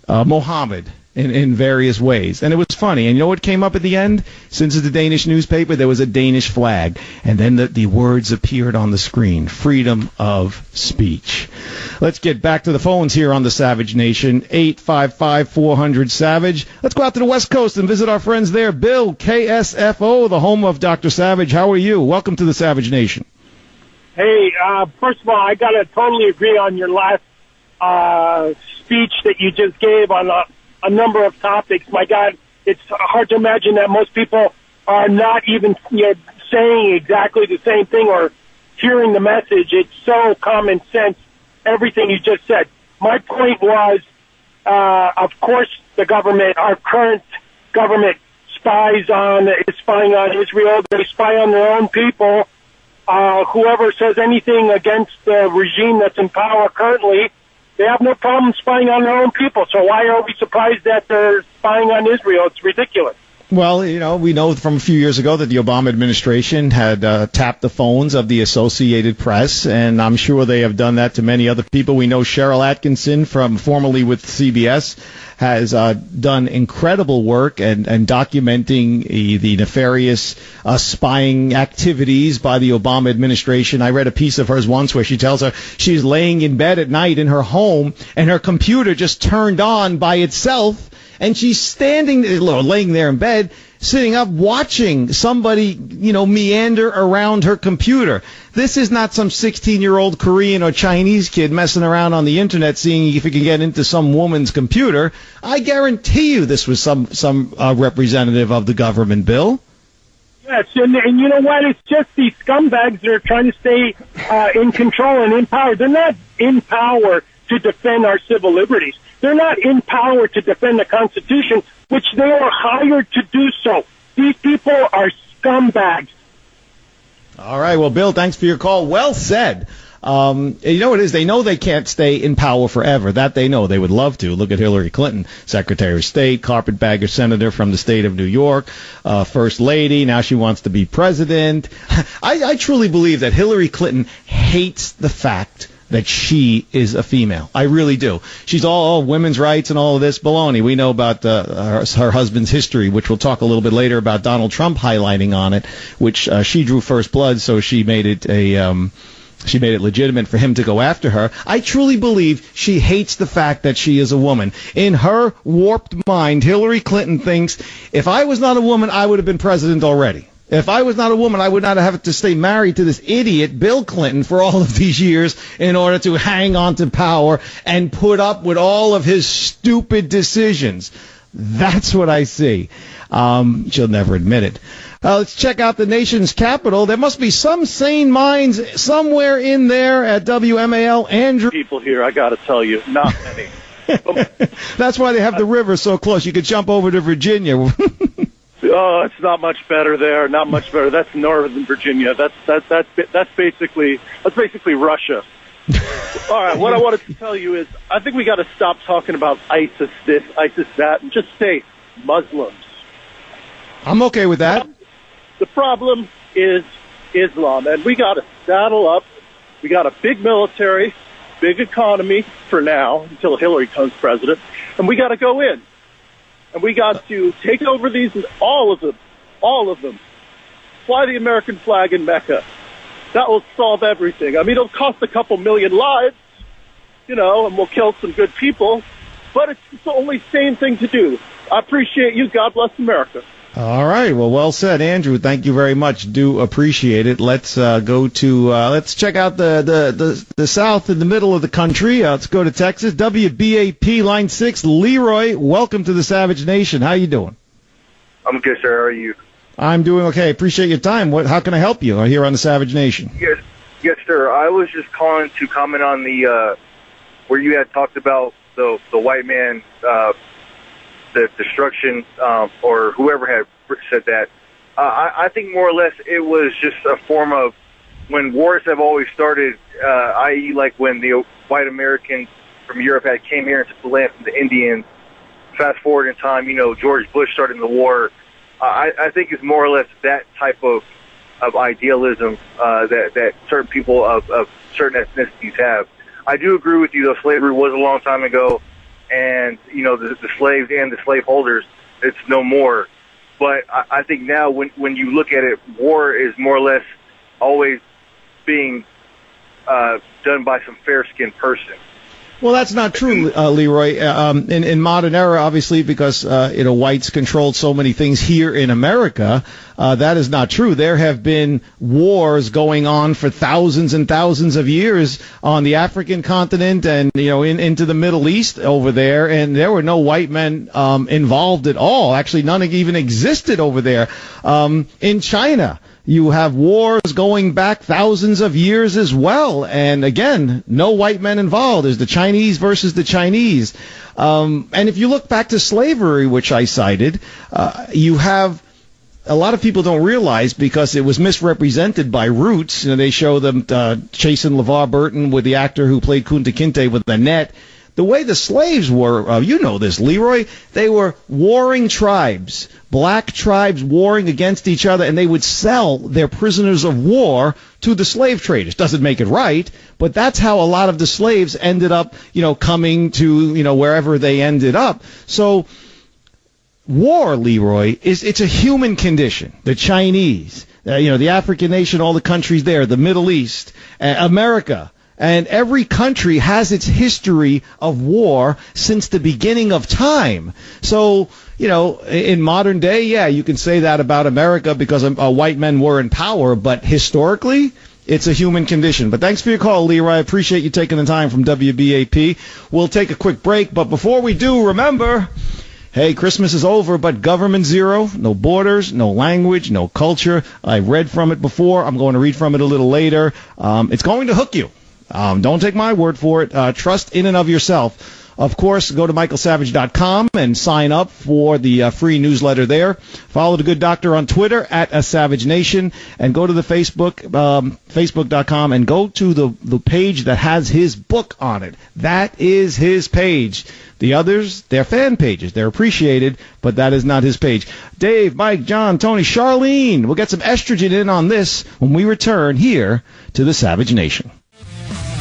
Mohammed in various ways. And it was funny. And you know what came up at the end? Since it's a Danish newspaper, there was a Danish flag. And then the words appeared on the screen. Freedom of speech. Let's get back to the phones here on the Savage Nation. 855-400-SAVAGE. Let's go out to the West Coast and visit our friends there. Bill, KSFO, the home of Dr. Savage. How are you? Welcome to the Savage Nation. Hey, first of all, I got to totally agree on your last speech that you just gave on a number of topics. My God, it's hard to imagine that most people are not even saying exactly the same thing or hearing the message. It's so common sense, everything you just said. My point was, of course, the government, our current government, is spying on Israel. They spy on their own people. Whoever says anything against the regime that's in power currently, they have no problem spying on their own people. So why are we surprised that they're spying on Israel? It's ridiculous. Well, we know from a few years ago that the Obama administration had tapped the phones of the Associated Press, and I'm sure they have done that to many other people. We know Cheryl Atkinson, formerly with CBS, has done incredible work and documenting the nefarious spying activities by the Obama administration. I read a piece of hers once where she tells her she's laying in bed at night in her home, and her computer just turned on by itself. And she's laying there in bed, sitting up, watching somebody, meander around her computer. This is not some 16-year-old Korean or Chinese kid messing around on the internet, seeing if he can get into some woman's computer. I guarantee you this was some representative of the government, Bill. Yes, and you know what? It's just these scumbags that are trying to stay in control and in power. They're not in power to defend our civil liberties. They're not in power to defend the Constitution, which they were hired to do so. These people are scumbags. All right. Well, Bill, thanks for your call. Well said. You know what it is? They know they can't stay in power forever. That they know. They would love to. Look at Hillary Clinton, Secretary of State, carpetbagger senator from the state of New York, First Lady. Now she wants to be president. I truly believe that Hillary Clinton hates the fact that she is a female. I really do. She's all women's rights and all of this baloney. We know about her husband's history, which we'll talk a little bit later about Donald Trump highlighting on it, which she drew first blood, so she made it legitimate for him to go after her. I truly believe she hates the fact that she is a woman. In her warped mind, Hillary Clinton thinks, if I was not a woman, I would have been president already. If I was not a woman, I would not have to stay married to this idiot, Bill Clinton, for all of these years in order to hang on to power and put up with all of his stupid decisions. That's what I see. She'll never admit it. Let's check out the nation's capital. There must be some sane minds somewhere in there at WMAL. Andrew. People here, I got to tell you, not many. That's why they have the river so close. You could jump over to Virginia. Oh, it's not much better there. Not much better. That's Northern Virginia. That's basically Russia. All right. What I wanted to tell you is, I think we got to stop talking about ISIS this, ISIS that, and just say Muslims. I'm okay with that. The problem is Islam, and we got to saddle up. We got a big military, big economy for now until Hillary becomes president, and we got to go in. And we got to take over these, all of them. Fly the American flag in Mecca. That will solve everything. I mean, it'll cost a couple million lives, and we'll kill some good people, but it's the only sane thing to do. I appreciate you. God bless America. All right. Well said, Andrew. Thank you very much. Do appreciate it. Let's go to let's check out the south in the middle of the country. Let's go to Texas. WBAP line 6. Leroy, welcome to the Savage Nation. How you doing? I'm good, sir. How are you? I'm doing okay. Appreciate your time. How can I help you here on the Savage Nation? Yes, sir. I was just calling to comment on the where you had talked about the white man. The destruction, or whoever had said that. I think more or less it was just a form of when wars have always started, i.e. like when the white Americans from Europe had came here and took the land from the Indians. Fast forward in time, George Bush starting the war. I think it's more or less that type of idealism that certain people of certain ethnicities have. I do agree with you, though. Slavery was a long time ago. And, the slaves and the slaveholders, it's no more. But I think now when you look at it, war is more or less always being done by some fair-skinned person. Well, that's not true, Leroy. In modern era, obviously, because whites controlled so many things here in America, that is not true. There have been wars going on for thousands and thousands of years on the African continent and into the Middle East over there, and there were no white men involved at all. Actually, none even existed over there. In China, you have wars going back thousands of years as well. And again, no white men involved. There's the Chinese versus the Chinese. And if you look back to slavery, which I cited, you have a lot of people don't realize because it was misrepresented by Roots. They show them chasing LeVar Burton with the actor who played Kunta Kinte with the net. The way the slaves were, you know this, Leroy, they were warring tribes, black tribes warring against each other, and they would sell their prisoners of war to the slave traders. Doesn't make it right, but that's how a lot of the slaves ended up, coming to, wherever they ended up. So war, Leroy, it's a human condition. The Chinese, the African nation, all the countries there, the Middle East, America. And every country has its history of war since the beginning of time. So, in modern day, yeah, you can say that about America because white men were in power, but historically, it's a human condition. But thanks for your call, Leroy. I appreciate you taking the time from WBAP. We'll take a quick break, but before we do, remember, hey, Christmas is over, but government zero, no borders, no language, no culture. I read from it before. I'm going to read from it a little later. It's going to hook you. Don't take my word for it. Trust in and of yourself. Of course, go to michaelsavage.com and sign up for the free newsletter there. Follow the good doctor on Twitter at @SavageNation, and go to the Facebook.com, and go to the page that has his book on it. That is his page. The others, they're fan pages. They're appreciated, but that is not his page. Dave, Mike, John, Tony, Charlene. We'll get some estrogen in on this when we return here to the Savage Nation.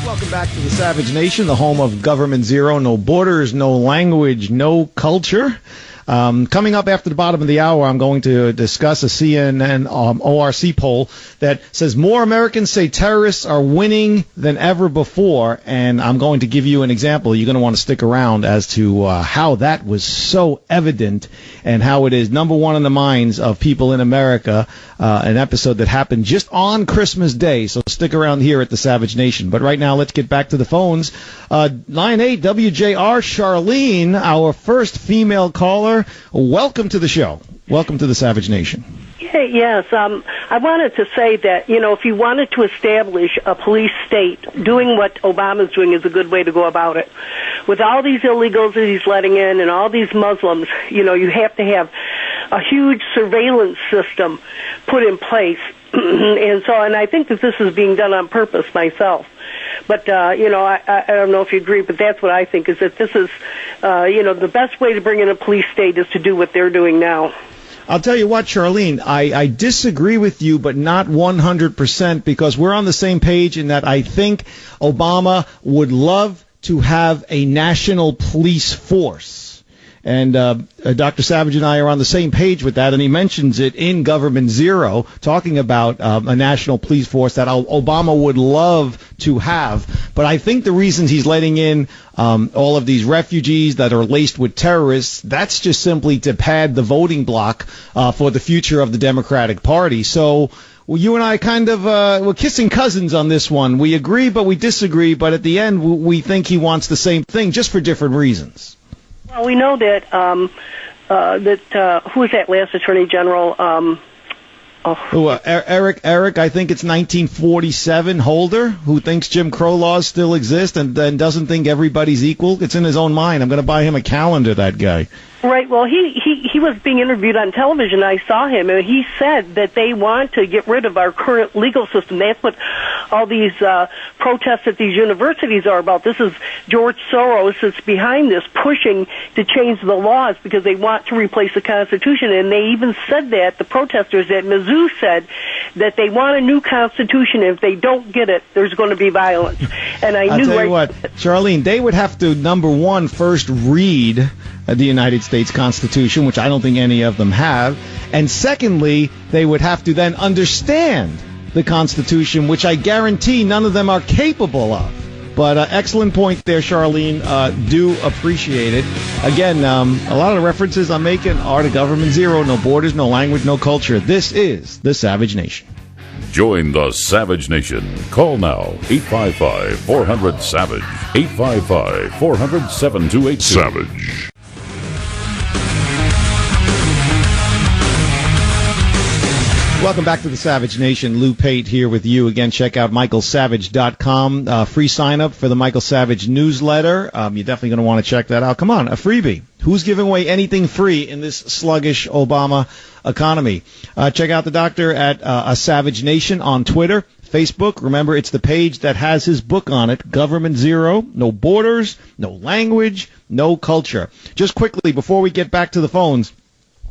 Welcome back to the Savage Nation, the home of Government Zero. No borders, no language, no culture. Coming up after the bottom of the hour, I'm going to discuss a CNN ORC poll that says more Americans say terrorists are winning than ever before, and I'm going to give you an example. You're going to want to stick around as to how that was so evident and how it is number one in the minds of people in America, an episode that happened just on Christmas Day. So stick around here at the Savage Nation. But right now, let's get back to the phones. Line 8, WJR, Charlene, our first female caller. Welcome to the show. Welcome to the Savage Nation. Yes, I wanted to say that, if you wanted to establish a police state, doing what Obama's doing is a good way to go about it. with all these illegals that he's letting in and all these Muslims, you know, you have to have a huge surveillance system put in place. And I think that this is being done on purpose myself. But, you know, I don't know if you agree, but that's what I think, is that this is, you know, the best way to bring in a police state is to do what they're doing now. I'll tell you what, Charlene, I disagree with you, but not 100%, because we're on the same page in that I think Obama would love to have a national police force. And Dr. Savage and I are on the same page with that, and he mentions it in Government Zero, talking about a national police force that Obama would love to have. But I think the reasons he's letting in all of these refugees that are laced with terrorists, that's just simply to pad the voting bloc for the future of the Democratic Party. So you and I kind of we're kissing cousins on this one. We agree, but we disagree. But at the end, we think he wants the same thing, just for different reasons. Well, we know that who was that last Attorney General? Eric, I think it's 1947, Holder, who thinks Jim Crow laws still exist and then doesn't think everybody's equal. It's in his own mind. I'm going to buy him a calendar, that guy. Right. Well, he was being interviewed on television. I saw him, and he said that they want to get rid of our current legal system. That's what all these protests at these universities are about. This is George Soros that's behind this, pushing to change the laws because they want to replace the Constitution. And they even said that, the protesters at Mizzou said that they want a new Constitution. If they don't get it, there's going to be violence. And I'll tell you what, Charlene, they would have to, number one, first read the United States Constitution, which I don't think any of them have. And secondly, they would have to then understand the Constitution, which I guarantee none of them are capable of. But excellent point there, Charlene. Do appreciate it. Again, a lot of the references I'm making are to Government Zero. No borders, no language, no culture. This is the Savage Nation. Join the Savage Nation. Call now, 855-400-SAVAGE, 855-400-7282. Savage. Welcome back to the Savage Nation. Lou Pate here with you again. Check out michaelsavage.com. Free sign up for the Michael Savage newsletter. You're definitely going to want to check that out. Come on, a freebie. Who's giving away anything free in this sluggish Obama economy? Check out the doctor at A Savage Nation on Twitter, Facebook. Remember, it's the page that has his book on it, Government Zero. No borders, no language, no culture. Just quickly, before we get back to the phones,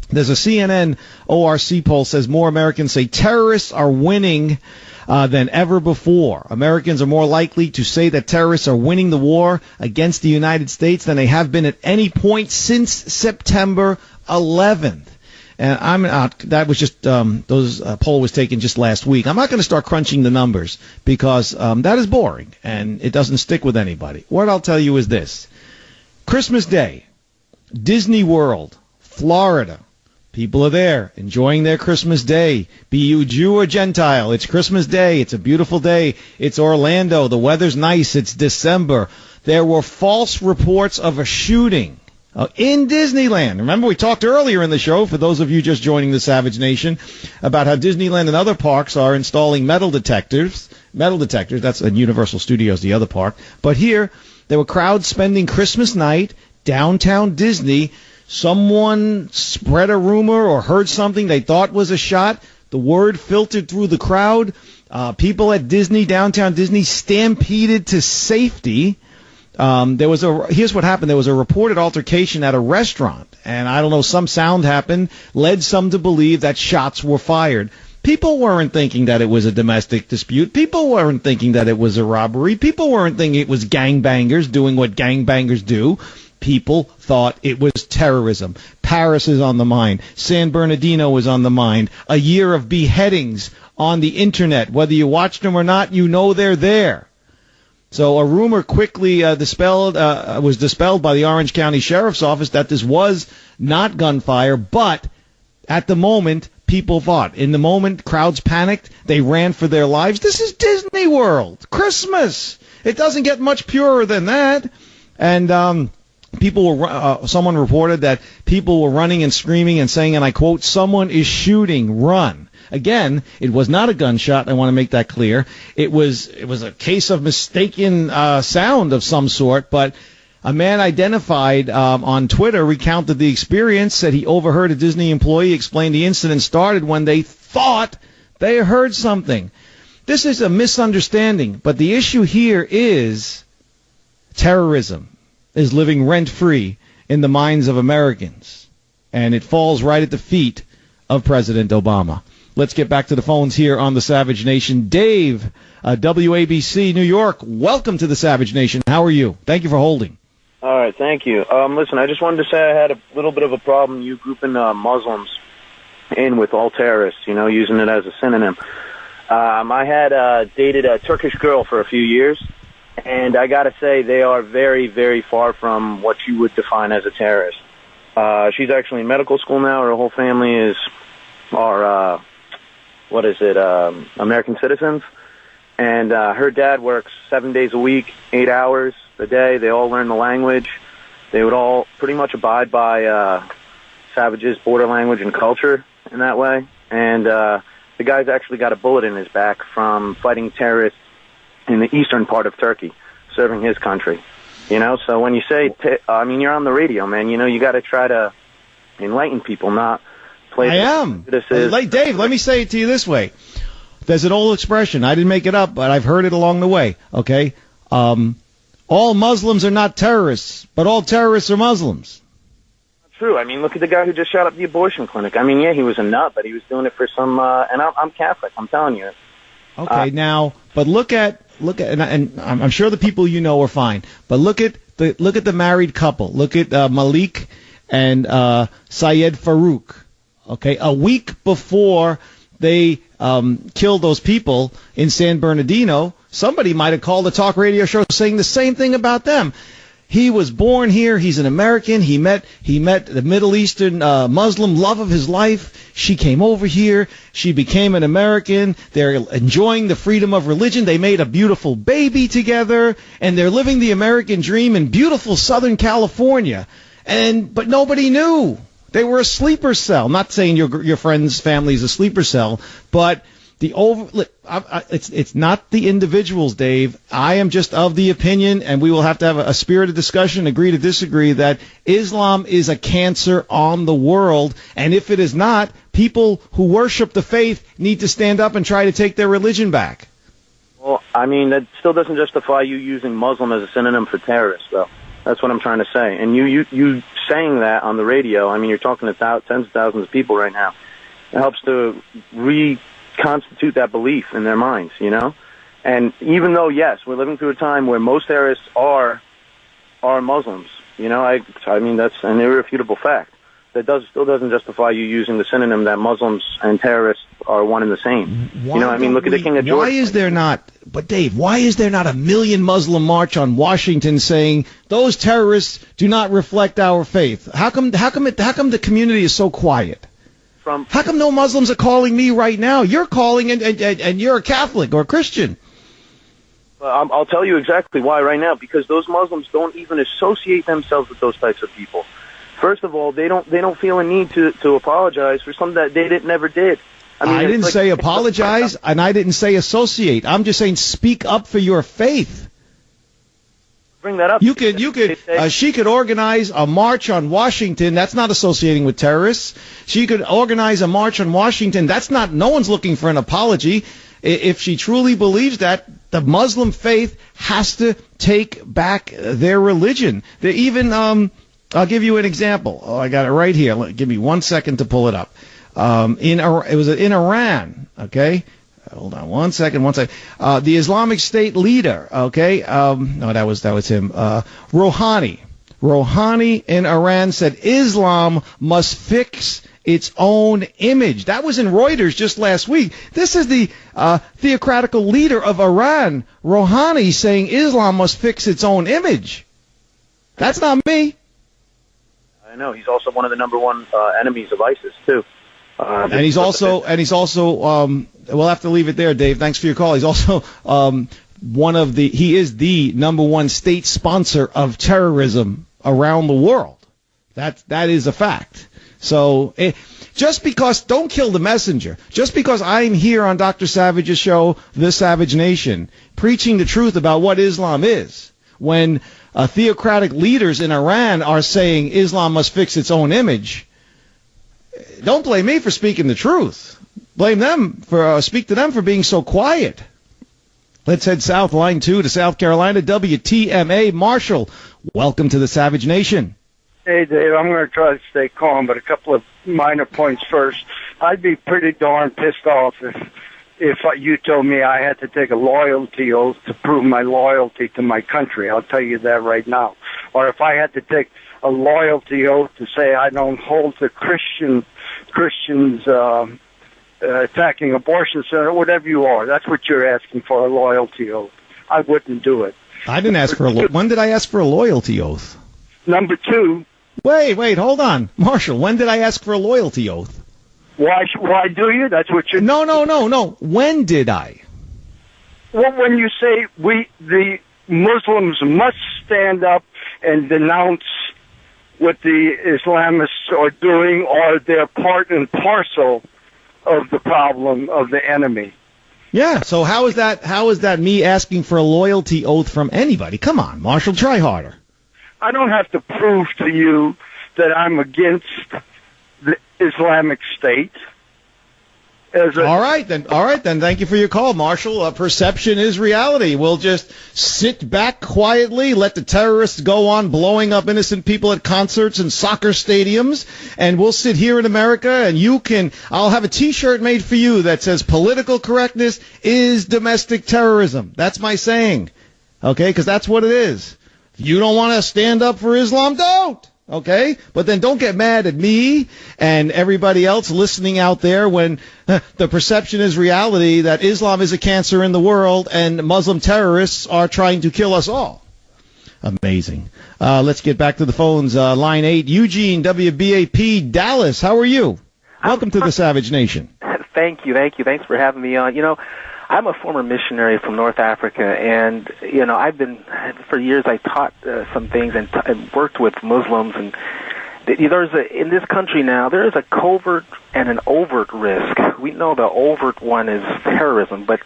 there's a CNN ORC poll says more Americans say terrorists are winning than ever before. Americans are more likely to say that terrorists are winning the war against the United States than they have been at any point since September 11th. And that was just those poll was taken just last week. I'm not going to start crunching the numbers because that is boring and it doesn't stick with anybody. What I'll tell you is this: Christmas Day, Disney World, Florida. People are there enjoying their Christmas Day. Be you Jew or Gentile, it's Christmas Day. It's a beautiful day. It's Orlando. The weather's nice. It's December. There were false reports of a shooting in Disneyland. Remember, we talked earlier in the show, for those of you just joining the Savage Nation, about how Disneyland and other parks are installing metal detectors. Metal detectors, that's in Universal Studios, the other park. But here, there were crowds spending Christmas night downtown Disney. Someone spread a rumor or heard something they thought was a shot. The word filtered through the crowd. People at Disney, downtown Disney, stampeded to safety. Here's what happened. There was a reported altercation at a restaurant, and I don't know, some sound happened, led some to believe that shots were fired. People weren't thinking that it was a domestic dispute. People weren't thinking that it was a robbery. People weren't thinking it was gangbangers doing what gangbangers do. People thought it was terrorism. Paris is on the mind. San Bernardino is on the mind. A year of beheadings on the Internet. Whether you watched them or not, you know they're there. So a rumor quickly was dispelled by the Orange County Sheriff's Office that this was not gunfire, but at the moment, people thought. In the moment, crowds panicked. They ran for their lives. This is Disney World. Christmas. It doesn't get much purer than that. And someone reported that people were running and screaming and saying, and I quote, "Someone is shooting, run." Again, it was not a gunshot. I want to make that clear. It was a case of mistaken sound of some sort, but A man identified on Twitter recounted the experience, said he overheard a Disney employee explain the incident started when they thought they heard something. This is a misunderstanding, but the issue here is terrorism is living rent-free in the minds of Americans, and it falls right at the feet of President Obama. Let's get back to the phones here on the Savage Nation. Dave, WABC, New York, welcome to the Savage Nation. How are you? Thank you for holding. All right, thank you. Listen, I just wanted to say I had a little bit of a problem you grouping Muslims in with all terrorists, using it as a synonym. I had dated a Turkish girl for a few years, and I got to say they are very, very far from what you would define as a terrorist. She's actually in medical school now. Her whole family are American citizens. And her dad works 7 days a week, 8 hours a day. They all learn the language. They would all pretty much abide by Savage's border language and culture in that way. And the guy's actually got a bullet in his back from fighting terrorists in the eastern part of Turkey, serving his country. So when you say, you're on the radio, man. You got to try to enlighten people, not play. I am. Dave, let me say it to you this way. There's an old expression. I didn't make it up, but I've heard it along the way. Okay? All Muslims are not terrorists, but all terrorists are Muslims. True. Look at the guy who just shot up the abortion clinic. Yeah, he was a nut, but he was doing it for some. And I'm Catholic. I'm telling you. Okay, now, but look at, and I'm sure the people you know are fine. But look at the married couple. Look at Malik and Syed Farouk. Okay, a week before they killed those people in San Bernardino, somebody might have called a talk radio show saying the same thing about them. He was born here. He's an American. He met the Middle Eastern Muslim love of his life. She came over here. She became an American. They're enjoying the freedom of religion. They made a beautiful baby together, and they're living the American dream in beautiful Southern California. But nobody knew. They were a sleeper cell. Not saying your friend's family is a sleeper cell, but it's not the individuals, Dave. I am just of the opinion, and we will have to have a spirited discussion, agree to disagree, that Islam is a cancer on the world, and if it is not, people who worship the faith need to stand up and try to take their religion back. Well, that still doesn't justify you using Muslim as a synonym for terrorist, though. That's what I'm trying to say. And you saying that on the radio, you're talking to tens of thousands of people right now. It helps to reconstitute that belief in their minds, And even though, yes, we're living through a time where most terrorists are Muslims, that's an irrefutable fact. That still doesn't justify you using the synonym that Muslims and terrorists are one and the same. Look at the King of Georgia. Why is there not, but Dave, why is there not a million Muslim march on Washington saying those terrorists do not reflect our faith? How come the community is so quiet? How come no Muslims are calling me right now? You're calling and you're a Catholic or a Christian. I'll tell you exactly why right now, because those Muslims don't even associate themselves with those types of people. First of all, they don't feel a need to apologize for something that they never did. I didn't say apologize, and I didn't say associate. I'm just saying speak up for your faith. Bring that up. She could organize a march on Washington. That's not associating with terrorists. She could organize a march on Washington. That's not. No one's looking for an apology. If she truly believes that, the Muslim faith has to take back their religion. I'll give you an example. Oh, I got it right here. Give me 1 second to pull it up. It was in Iran. Okay, hold on 1 second. The Islamic State leader. Okay, no, that was him. Rouhani in Iran said Islam must fix its own image. That was in Reuters just last week. This is the theocratical leader of Iran, Rouhani, saying Islam must fix its own image. That's not me. I know. He's also one of the number one enemies of ISIS too. And he's also we'll have to leave it there, Dave. Thanks for your call. He's also he is the number one state sponsor of terrorism around the world. That is a fact. So just because, don't kill the messenger. Just because I'm here on Dr. Savage's show, The Savage Nation, preaching the truth about what Islam is, when theocratic leaders in Iran are saying Islam must fix its own image, don't blame me for speaking the truth. Blame them for speak to them for being so quiet. Let's head south, line 2 to South Carolina. WTMA, Marshall. Welcome to the Savage Nation. Hey, Dave, I'm going to try to stay calm, but a couple of minor points first. I'd be pretty darn pissed off if you told me I had to take a loyalty oath to prove my loyalty to my country. I'll tell you that right now. Or if I had to take a loyalty oath to say I don't hold the Christians attacking abortion center, whatever you are. That's what you're asking for, a loyalty oath. I wouldn't do it. I didn't ask for when did I ask for a loyalty oath? Number 2. Wait, hold on. Marshall, when did I ask for a loyalty oath? Why do you? That's what you're... No. When did I? Well, when you say the Muslims must stand up and denounce what the Islamists are doing, or they're part and parcel of the problem of the enemy. Yeah, so how is that me asking for a loyalty oath from anybody? Come on, Marshall, try harder. I don't have to prove to you that I'm against the Islamic State. All right then. Thank you for your call, Marshall. Perception is reality. We'll just sit back quietly, let the terrorists go on blowing up innocent people at concerts and soccer stadiums, and we'll sit here in America, and I'll have a T-shirt made for you that says political correctness is domestic terrorism. That's my saying. Okay? Because that's what it is. If you don't want to stand up for Islam, don't. Okay? But then don't get mad at me and everybody else listening out there when the perception is reality that Islam is a cancer in the world and Muslim terrorists are trying to kill us all. Amazing. Let's get back to the phones. Line 8, Eugene, WBAP, Dallas. How are you? Welcome to the Savage Nation. Thank you. Thanks for having me on. I'm a former missionary from North Africa, and for years I taught some things and worked with Muslims, and in this country now there is a covert and an overt risk. We know the overt one is terrorism, but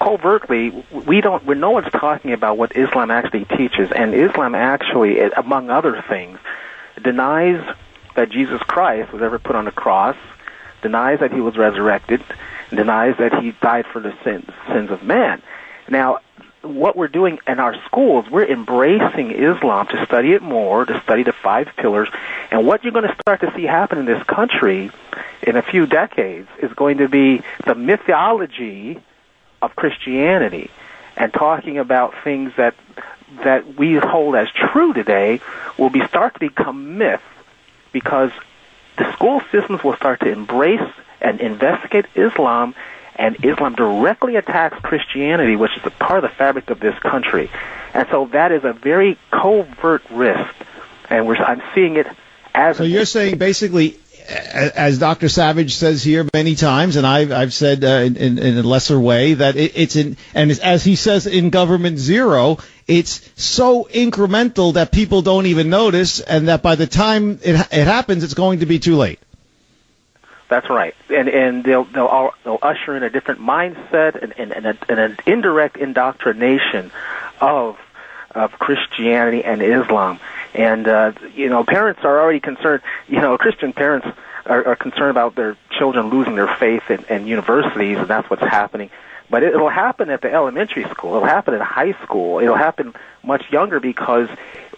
covertly no one's talking about what Islam actually teaches, and Islam actually, among other things, denies that Jesus Christ was ever put on the cross, denies that he was resurrected, denies that he died for the sins of man. Now, what we're doing in our schools, we're embracing Islam to study it more, to study the 5 pillars. And what you're going to start to see happen in this country in a few decades is going to be the mythology of Christianity, and talking about things that we hold as true today will start to become myth, because the school systems will start to embrace and investigate Islam, and Islam directly attacks Christianity, which is a part of the fabric of this country. And so that is a very covert risk, and I'm seeing it as... So you're saying basically, as Dr. Savage says here many times, and I've said in a lesser way, that and as he says in Government Zero, it's so incremental that people don't even notice, and that by the time it happens, it's going to be too late. That's right, and they'll usher in a different mindset and an indirect indoctrination of Christianity and Islam. And parents are already concerned. Christian parents are concerned about their children losing their faith in universities, and that's what's happening. But it'll happen at the elementary school. It'll happen at high school. It'll happen much younger, because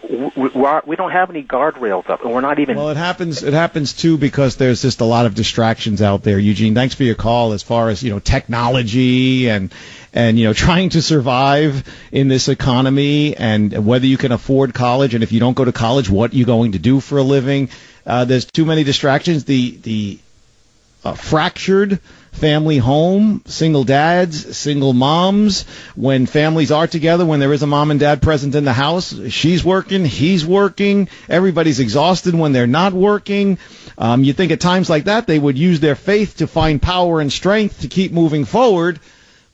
we don't have any guardrails up, and we're not even... Well, it happens too because there's just a lot of distractions out there. Eugene, thanks for your call. As far as technology and trying to survive in this economy, and whether you can afford college, and if you don't go to college, what you're going to do for a living. There's too many distractions. The fractured family home, single dads, single moms, when families are together, when there is a mom and dad present in the house, she's working, he's working, everybody's exhausted when they're not working. You think at times like that they would use their faith to find power and strength to keep moving forward,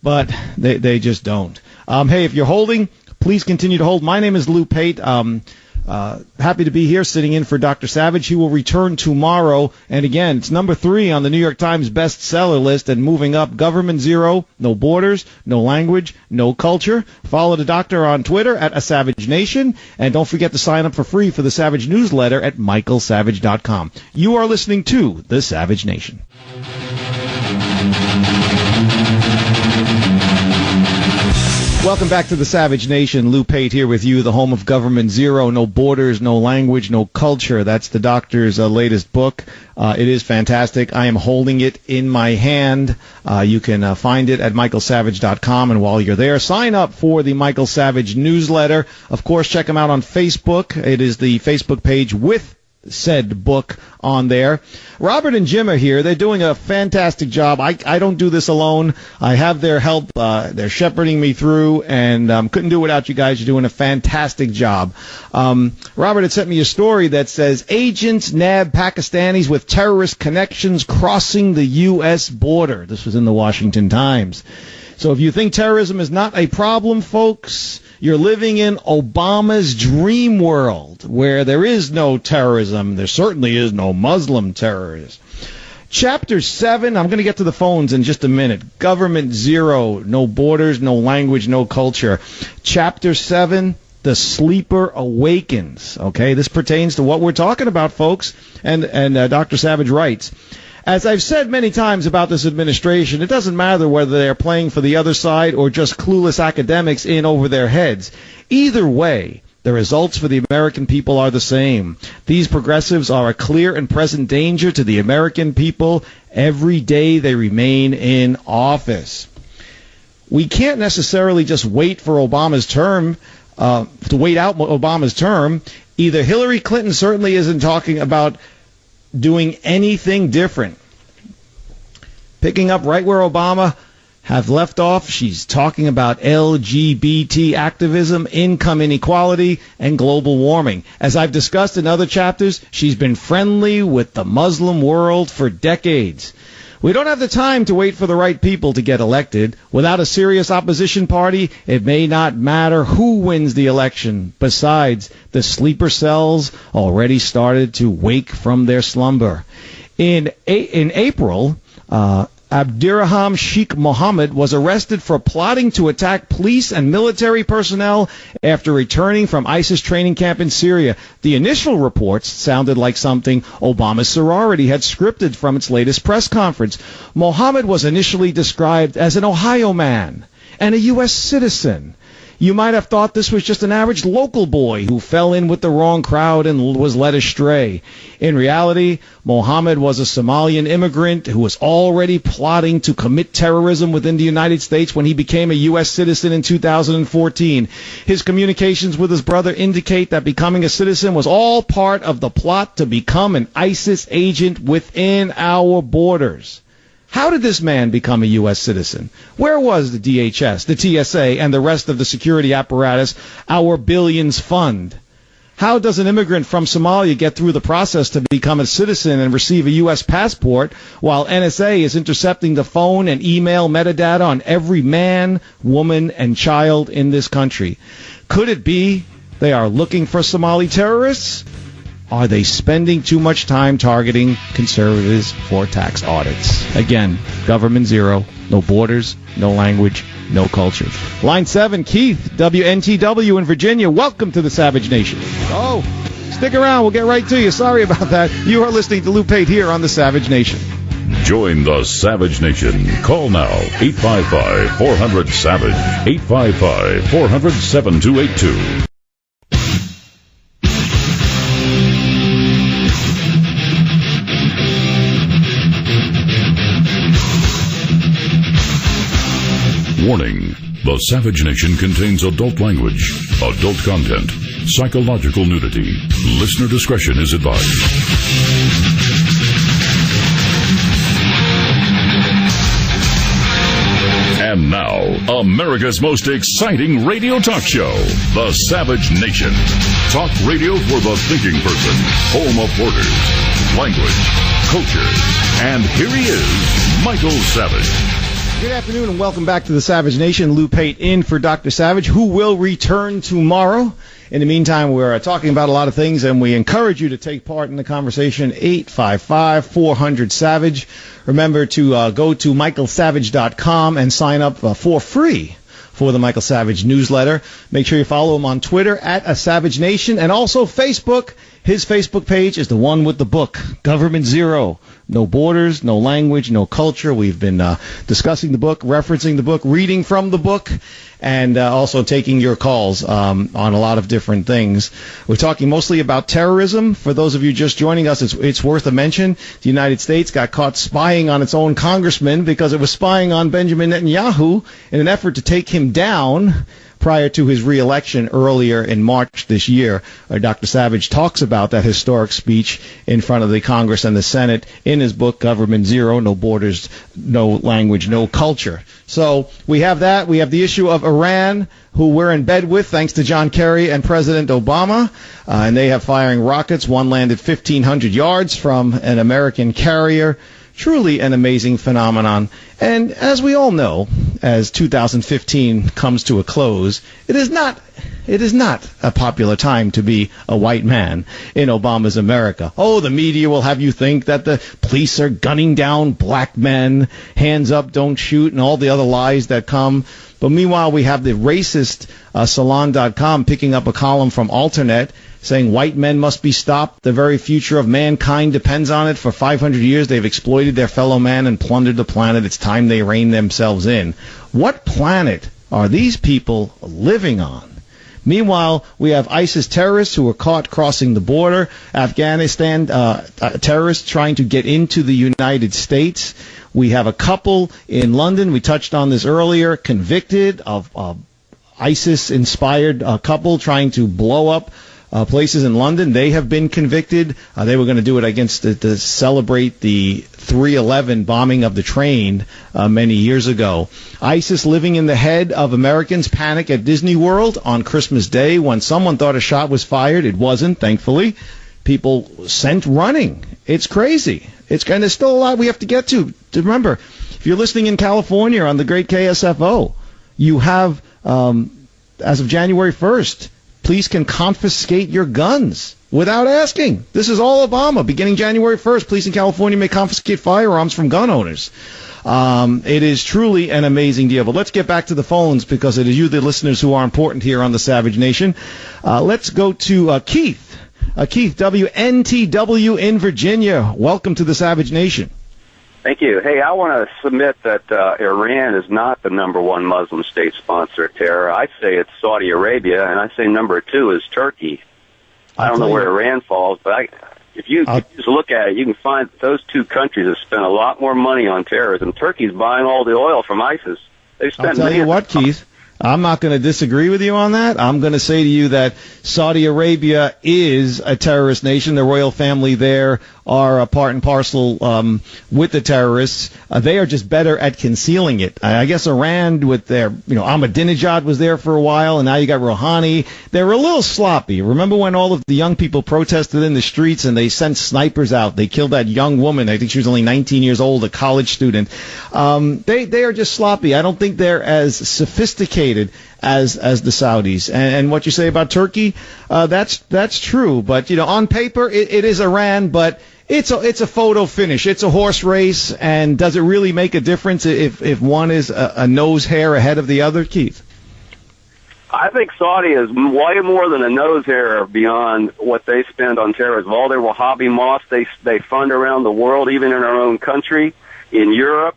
but they just don't. Hey, if you're holding, please continue to hold. My name is Lou Pate. Happy to be here sitting in for Dr. Savage. He will return tomorrow. And again, it's number 3 on the New York Times bestseller list and moving up. Government Zero, no borders, no language, no culture. Follow the doctor on Twitter at A Savage Nation. And don't forget to sign up for free for the Savage newsletter at michaelsavage.com. You are listening to The Savage Nation. Welcome back to the Savage Nation. Lou Pate here with you, the home of Government Zero. No borders, no language, no culture. That's the doctor's latest book. It is fantastic. I am holding it in my hand. You can find it at michaelsavage.com. And while you're there, sign up for the Michael Savage newsletter. Of course, check him out on Facebook. It is the Facebook page with said book on there. Robert and Jim are here. They're doing a fantastic job. I don't do this alone. I have their help. They're shepherding me through, and couldn't do it without you guys. You're doing a fantastic job. Robert had sent me a story that says agents nab Pakistanis with terrorist connections crossing the U.S. border. This was in the Washington Times. So if you think terrorism is not a problem, folks, you're living in Obama's dream world where there is no terrorism. There certainly is no Muslim terrorism. Chapter 7, I'm going to get to the phones in just a minute. Government Zero, no borders, no language, no culture. Chapter 7, the sleeper awakens. Okay, this pertains to what we're talking about, folks. And Dr. Savage writes, as I've said many times about this administration, it doesn't matter whether they're playing for the other side or just clueless academics in over their heads. Either way, the results for the American people are the same. These progressives are a clear and present danger to the American people every day they remain in office. We can't necessarily just wait for Obama's term, to wait out Obama's term. Either Hillary Clinton certainly isn't talking about doing anything different. Picking up right where Obama have left off, she's talking about LGBT activism, income inequality, and global warming. As I've discussed in other chapters, she's been friendly with the Muslim world for decades. We don't have the time to wait for the right people to get elected. Without a serious opposition party, it may not matter who wins the election. Besides, the sleeper cells already started to wake from their slumber. In April, Abdiraham Sheikh Mohammed was arrested for plotting to attack police and military personnel after returning from ISIS training camp in Syria. The initial reports sounded like something Obama's sorority had scripted from its latest press conference. Mohammed was initially described as an Ohio man and a U.S. citizen. You might have thought this was just an average local boy who fell in with the wrong crowd and was led astray. In reality, Mohammed was a Somalian immigrant who was already plotting to commit terrorism within the United States when he became a U.S. citizen in 2014. His communications with his brother indicate that becoming a citizen was all part of the plot to become an ISIS agent within our borders. How did this man become a U.S. citizen? Where was the DHS, the TSA, and the rest of the security apparatus our billions fund? How does an immigrant from Somalia get through the process to become a citizen and receive a U.S. passport while NSA is intercepting the phone and email metadata on every man, woman, and child in this country? Could it be they are looking for Somali terrorists? Are they spending too much time targeting conservatives for tax audits? Again, Government Zero, no borders, no language, no culture. Line 7, Keith, WNTW in Virginia. Welcome to the Savage Nation. Oh, stick around. We'll get right to you. Sorry about that. You are listening to Lou Pate here on the Savage Nation. Join the Savage Nation. Call now, 855-400-SAVAGE, 855-400-7282. Warning, the Savage Nation contains adult language, adult content, psychological nudity. Listener discretion is advised. And now, America's most exciting radio talk show, The Savage Nation. Talk radio for the thinking person, home of borders, language, culture. And here he is, Michael Savage. Good afternoon and welcome back to the Savage Nation. Lou Pate in for Dr. Savage, who will return tomorrow. In the meantime, we're talking about a lot of things, and we encourage you to take part in the conversation. 855-400-SAVAGE. Remember to go to michaelsavage.com and sign up for free for the Michael Savage newsletter. Make sure you follow him on Twitter at A Savage Nation, and also Facebook. His Facebook page is the one with the book, Government Zero. No borders, no language, no culture. We've been discussing the book, referencing the book, reading from the book, and also taking your calls on a lot of different things. We're talking mostly about terrorism. For those of you just joining us, it's worth a mention. The United States got caught spying on its own congressman because it was spying on Benjamin Netanyahu in an effort to take him down prior to his re-election earlier in March this year. Dr. Savage talks about that historic speech in front of the Congress and the Senate in his book, Government Zero, No Borders, No Language, No Culture. So we have that. We have the issue of Iran, who we're in bed with thanks to John Kerry and President Obama, and they have firing rockets. One landed 1,500 yards from an American carrier. Truly an amazing phenomenon. And as we all know, as 2015 comes to a close, it is not a popular time to be a white man in Obama's America. Oh, the media will have you think that the police are gunning down black men, hands up, don't shoot, and all the other lies that come. But meanwhile, we have the racist Salon.com picking up a column from Alternet saying white men must be stopped. The very future of mankind depends on it. For 500 years, they've exploited their fellow man and plundered the planet. It's time they rein themselves in. What planet are these people living on? Meanwhile, we have ISIS terrorists who were caught crossing the border. Afghanistan terrorists trying to get into the United States. We have a couple in London, we touched on this earlier, convicted of ISIS-inspired couple trying to blow up places in London. They have been convicted. They were going to do it to celebrate the 3/11 bombing of the train many years ago. ISIS living in the head of Americans. Panic at Disney World on Christmas Day when someone thought a shot was fired. It wasn't, thankfully. People sent running. It's crazy. And there's still a lot we have to get to. Remember, if you're listening in California on the great KSFO, you have, as of January 1st, police can confiscate your guns without asking. This is all Obama. Beginning January 1st, police in California may confiscate firearms from gun owners. It is truly an amazing deal. But let's get back to the phones because it is you, the listeners, who are important here on the Savage Nation. Let's go to Keith. Keith, WNTW in Virginia. Welcome to the Savage Nation. Thank you. Hey, I want to submit that Iran is not the number one Muslim state sponsor of terror. I say it's Saudi Arabia, and I say number two is Turkey. I don't know where Iran falls, but if you just look at it, you can find those two countries have spent a lot more money on terrorism. Turkey's buying all the oil from ISIS. They've spent. I'll tell you what, Keith. I'm not going to disagree with you on that. I'm going to say to you that Saudi Arabia is a terrorist nation. The royal family there are a part and parcel with the terrorists. They are just better at concealing it. I guess Iran with their, Ahmadinejad was there for a while, and now you got Rouhani. They're a little sloppy. Remember when all of the young people protested in the streets and they sent snipers out? They killed that young woman. I think she was only 19 years old, a college student. They are just sloppy. I don't think they're as sophisticated as the Saudis. And what you say about Turkey, that's true. But on paper it is Iran, but it's a photo finish. It's a horse race, and does it really make a difference if one is a nose hair ahead of the other, Keith? I think Saudi is way more than a nose hair beyond what they spend on terrorism. All their Wahhabi mosques they fund around the world, even in our own country, in Europe.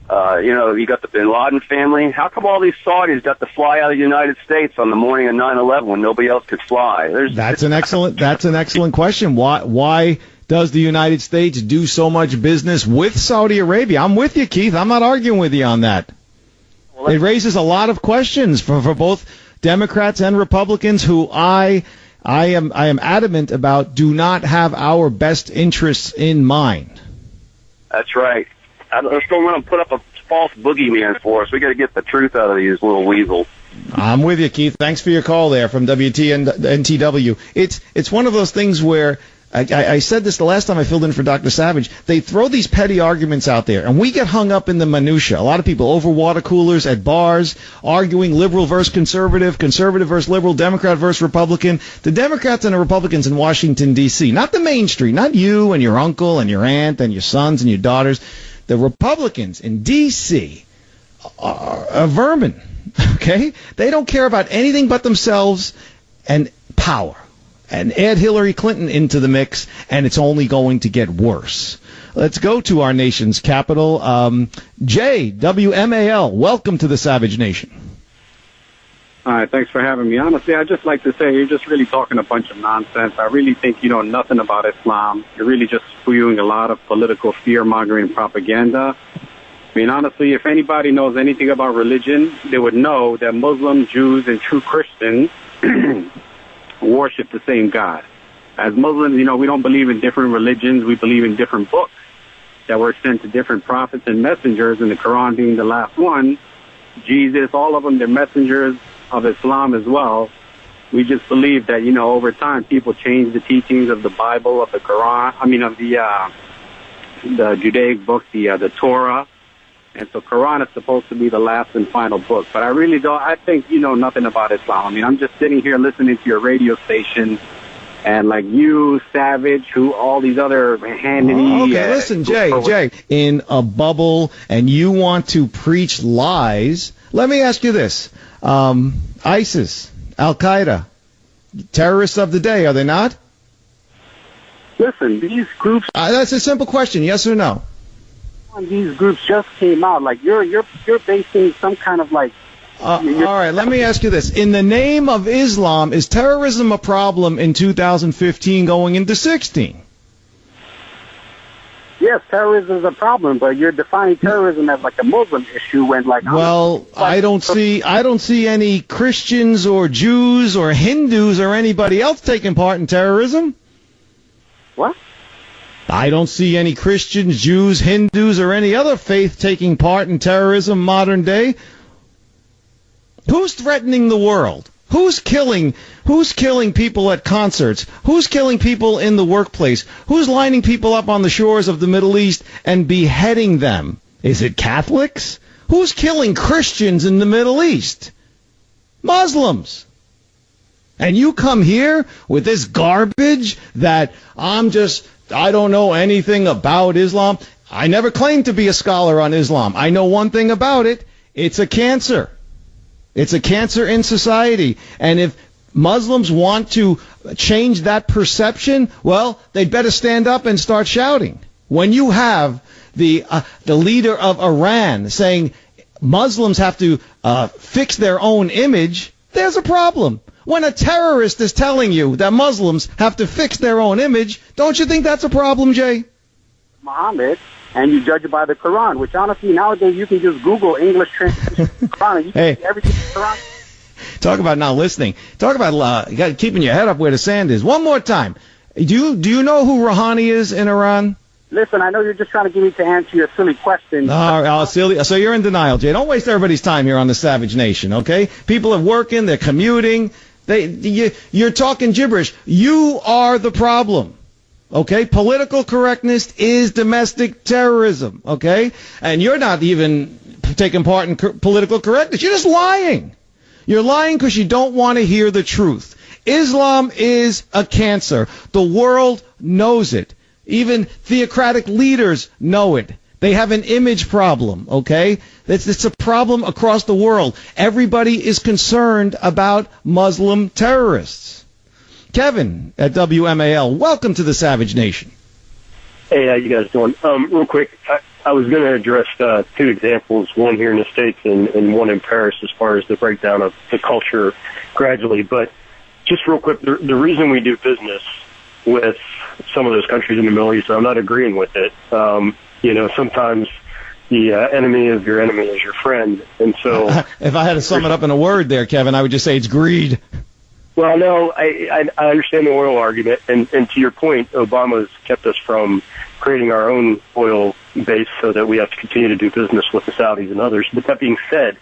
You got the Bin Laden family. How come all these Saudis got to fly out of the United States on the morning of 9/11 when nobody else could fly? That's an excellent question. Why does the United States do so much business with Saudi Arabia? I'm with you, Keith. I'm not arguing with you on that. Well, it raises a lot of questions for both Democrats and Republicans who I am adamant about do not have our best interests in mind. That's right. I just don't want to put up a false boogeyman for us. We got to get the truth out of these little weasels. I'm with you, Keith. Thanks for your call there from WTNTW. It's one of those things where I said this the last time I filled in for Dr. Savage. They throw these petty arguments out there, and we get hung up in the minutia. A lot of people over water coolers at bars, arguing liberal versus conservative, conservative versus liberal, Democrat versus Republican. The Democrats and the Republicans in Washington, D.C., not the Main Street, not you and your uncle and your aunt and your sons and your daughters. The Republicans in D.C. are vermin, okay? They don't care about anything but themselves and power. And add Hillary Clinton into the mix, and it's only going to get worse. Let's go to our nation's capital. Jay, WMAL, welcome to the Savage Nation. Hi, thanks for having me. Honestly, I'd just like to say you're just really talking a bunch of nonsense. I really think you know nothing about Islam. You're really just spewing a lot of political fear-mongering propaganda. I mean, honestly, if anybody knows anything about religion, they would know that Muslims, Jews, and true Christians worship the same God. As Muslims, you know, we don't believe in different religions. We believe in different books that were sent to different prophets and messengers, and the Quran being the last one. Jesus, all of them, they're messengers of Islam as well. We just believe that, you know, over time, people change the teachings of the Bible, of the Quran, of the Judaic books, the Torah. And so Quran is supposed to be the last and final book. But I really don't, I think you know nothing about Islam. I mean, I'm just sitting here listening to your radio station, and like you, Savage, who all these other Hannity. Okay, listen, Jay, in a bubble, and you want to preach lies. Let me ask you this. ISIS, Al-Qaeda, terrorists of the day, are they not? Listen, these groups... that's a simple question, yes or no? These groups just came out. Like you're basing some kind of like. All right, let me ask you this: in the name of Islam, is terrorism a problem in 2015 going into 16? Yes, terrorism is a problem, but you're defining terrorism as like a Muslim issue when like. Well, I don't see any Christians or Jews or Hindus or anybody else taking part in terrorism. What? I don't see any Christians, Jews, Hindus, or any other faith taking part in terrorism modern day. Who's threatening the world? Who's killing people at concerts? Who's killing people in the workplace? Who's lining people up on the shores of the Middle East and beheading them? Is it Catholics? Who's killing Christians in the Middle East? Muslims. And you come here with this garbage that I don't know anything about Islam. I never claimed to be a scholar on Islam. I know one thing about it. It's a cancer. It's a cancer in society. And if Muslims want to change that perception, well, they'd better stand up and start shouting. When you have the leader of Iran saying Muslims have to fix their own image, there's a problem. When a terrorist is telling you that Muslims have to fix their own image, don't you think that's a problem, Jay? Muhammad, and you judge it by the Quran, which honestly nowadays you can just Google English translation of the Quran and you can see everything in the Quran. Talk about not listening. Talk about keeping your head up where the sand is. One more time. Do you know who Rouhani is in Iran? Listen, I know you're just trying to get me to answer your silly question. Silly. So you're in denial, Jay. Don't waste everybody's time here on the Savage Nation, okay? People are working, they're commuting. You're talking gibberish. You are the problem. Okay? Political correctness is domestic terrorism. Okay? And you're not even taking part in political correctness. You're just lying. You're lying because you don't want to hear the truth. Islam is a cancer. The world knows it. Even theocratic leaders know it. They have an image problem, okay? It's a problem across the world. Everybody is concerned about Muslim terrorists. Kevin at WMAL, welcome to the Savage Nation. Hey, how you guys doing? Real quick, I was going to address two examples, one here in the States and one in Paris as far as the breakdown of the culture gradually. But just real quick, the reason we do business with some of those countries in the Middle East, I'm not agreeing with it. Sometimes the enemy of your enemy is your friend. And so if I had to sum it up in a word there, Kevin, I would just say it's greed. Well, no, I understand the oil argument. And to your point, Obama's kept us from creating our own oil base so that we have to continue to do business with the Saudis and others. But that being said,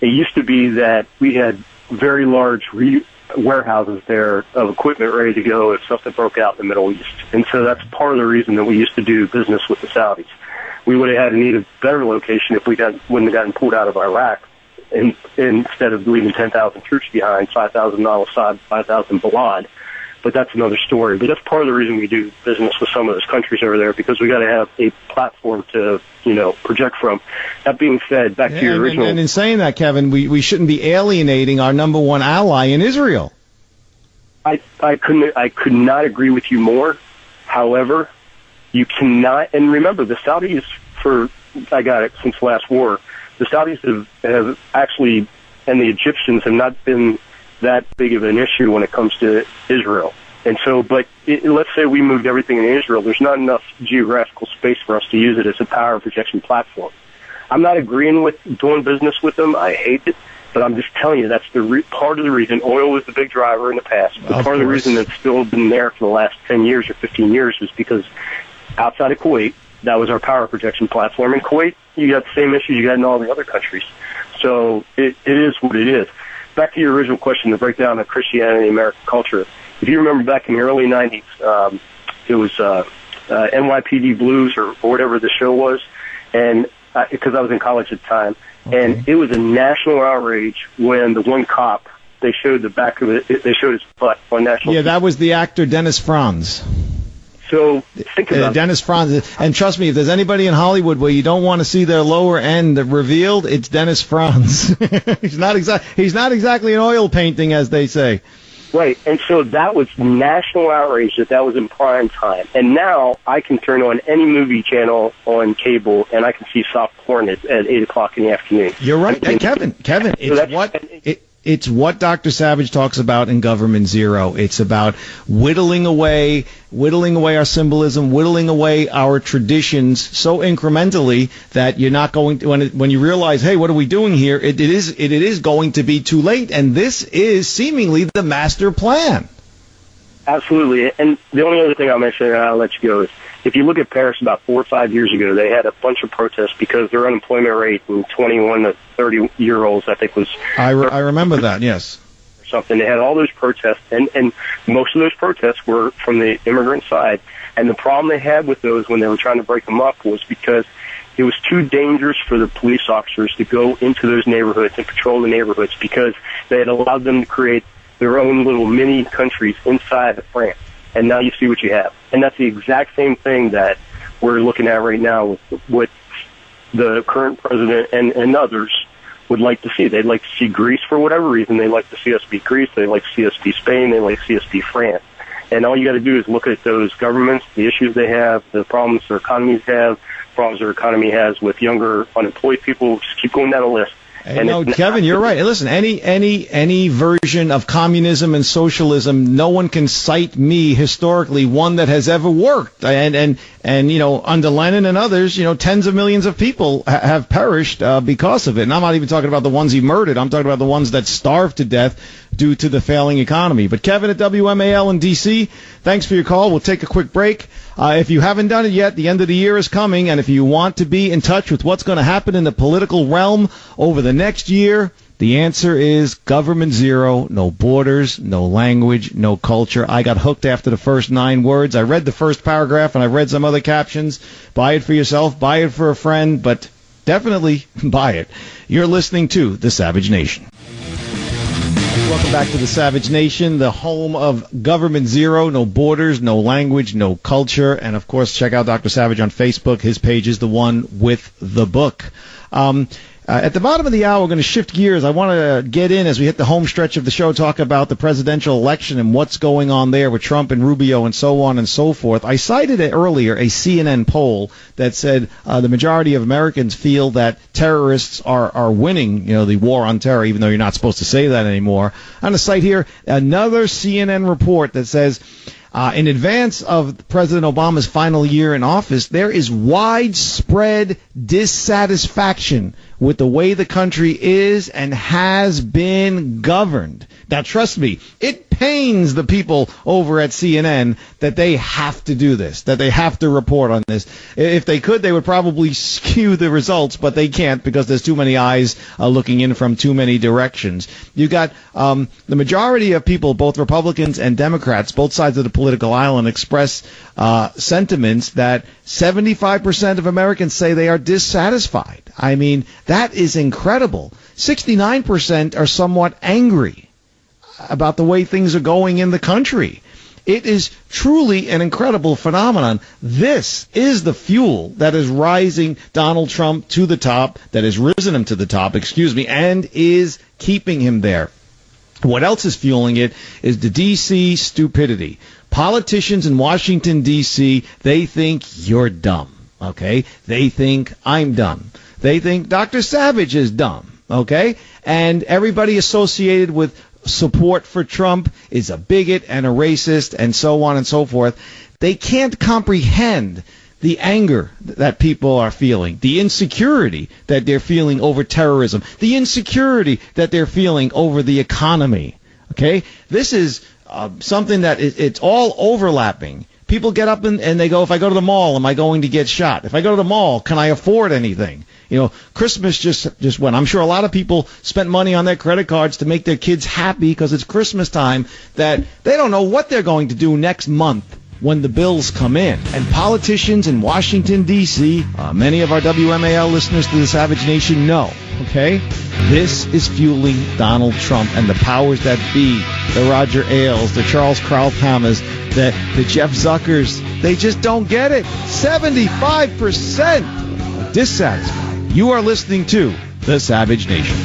it used to be that we had very large warehouses there of equipment ready to go if something broke out in the Middle East. And so that's part of the reason that we used to do business with the Saudis. We would have had to need a better location if we wouldn't have gotten pulled out of Iraq. And instead of leaving 10,000 troops behind, 5,000 al-Assad, 5,000 Balad. But that's another story. But that's part of the reason we do business with some of those countries over there, because we got to have a platform to, project from. That being said, back to your original. And in saying that, Kevin, we shouldn't be alienating our number one ally in Israel. I could not agree with you more. However, you cannot, and remember, the Saudis, I got it since last war, the Saudis have actually, and the Egyptians have not been that big of an issue when it comes to Israel. And so, let's say we moved everything in Israel, there's not enough geographical space for us to use it as a power projection platform. I'm not agreeing with doing business with them. I hate it. But I'm just telling you, that's part of the reason. Oil was the big driver in the past. But part of the reason it's still been there for the last 10 years or 15 years was because outside of Kuwait, that was our power projection platform. In Kuwait, you got the same issues you got in all the other countries. So it is what it is. Back to your original question, the breakdown of Christianity and American culture. If you remember back in the early 90s, it was NYPD Blues or whatever the show was, and because I was in college at the time, and it was a national outrage when the one cop, they showed the back of it, they showed his butt on national. Yeah, that was the actor Dennis Franz. So think about Dennis Franz, and trust me, if there's anybody in Hollywood where you don't want to see their lower end revealed, it's Dennis Franz. He's not exactly an oil painting, as they say. Right, and so that was national outrage that was in prime time. And now I can turn on any movie channel on cable, and I can see soft porn at 8 o'clock in the afternoon. You're right. And Kevin, it's what Dr. Savage talks about in Government Zero. It's about whittling away our symbolism, whittling away our traditions so incrementally that you're not going to, when you realize, hey, what are we doing here? It is going to be too late, and this is seemingly the master plan. Absolutely. And the only other thing I'll mention, and I'll let you go, is if you look at Paris about 4 or 5 years ago, they had a bunch of protests because their unemployment rate in 21 to 30-year-olds, I think, was... I remember that, yes. Something. They had all those protests, and most of those protests were from the immigrant side. And the problem they had with those when they were trying to break them up was because it was too dangerous for the police officers to go into those neighborhoods and patrol the neighborhoods because they had allowed them to create their own little mini countries inside of France. And now you see what you have. And that's the exact same thing that we're looking at right now with what the current president and others would like to see. They'd like to see Greece for whatever reason. They like to see us be Greece. They like to see us be Spain. They like to see us be France. And all you got to do is look at those governments, the issues they have, the problems their economies have, problems their economy has with younger unemployed people. Just keep going down the list. No, Kevin, you're right. Listen, any version of communism and socialism, no one can cite me historically one that has ever worked. And under Lenin and others, tens of millions of people have perished because of it. And I'm not even talking about the ones he murdered. I'm talking about the ones that starved to death due to the failing economy. But Kevin at WMAL in D.C., thanks for your call. We'll take a quick break. If you haven't done it yet, the end of the year is coming, and if you want to be in touch with what's going to happen in the political realm over the next year, the answer is Government Zero, no borders, no language, no culture. I got hooked after the first 9 words. I read the first paragraph, and I read some other captions. Buy it for yourself, buy it for a friend, but definitely buy it. You're listening to The Savage Nation. Welcome back to the Savage Nation, the home of Government Zero, no borders, no language, no culture. And, of course, check out Dr. Savage on Facebook. His page is the one with the book. At the bottom of the hour, we're going to shift gears. I want to get in, as we hit the home stretch of the show, talk about the presidential election and what's going on there with Trump and Rubio and so on and so forth. I cited earlier a CNN poll that said the majority of Americans feel that terrorists are winning, the war on terror, even though you're not supposed to say that anymore. On the site here, another CNN report that says in advance of President Obama's final year in office, there is widespread dissatisfaction with the way the country is and has been governed. Now, trust me, it pains the people over at CNN that they have to do this, that they have to report on this. If they could, they would probably skew the results, but they can't because there's too many eyes looking in from too many directions. You got the majority of people, both Republicans and Democrats, both sides of the political aisle, express sentiments that 75% of Americans say they are dissatisfied. I mean, that is incredible. 69% are somewhat angry about the way things are going in the country. It is truly an incredible phenomenon. This is the fuel that is rising Donald Trump to the top, that has risen him to the top, and is keeping him there. What else is fueling it is the D.C. stupidity. Politicians in Washington, D.C., they think you're dumb, okay? They think I'm dumb. They think Dr. Savage is dumb, okay? And everybody associated with support for Trump is a bigot and a racist and so on and so forth. They can't comprehend the anger that people are feeling, the insecurity that they're feeling over terrorism, the insecurity that they're feeling over the economy. Okay? This is something that it's all overlapping. People get up and they go, if I go to the mall, am I going to get shot? If I go to the mall, can I afford anything? You know, Christmas just went. I'm sure a lot of people spent money on their credit cards to make their kids happy because it's Christmas time, that they don't know what they're going to do next month when the bills come in. And politicians in Washington, D.C., many of our WMAL listeners to the Savage Nation know, okay, this is fueling Donald Trump and the powers that be, the Roger Ailes, the Charles Krauthammers, the Jeff Zuckers. They just don't get it. 75% are dissatisfied. You are listening to The Savage Nation.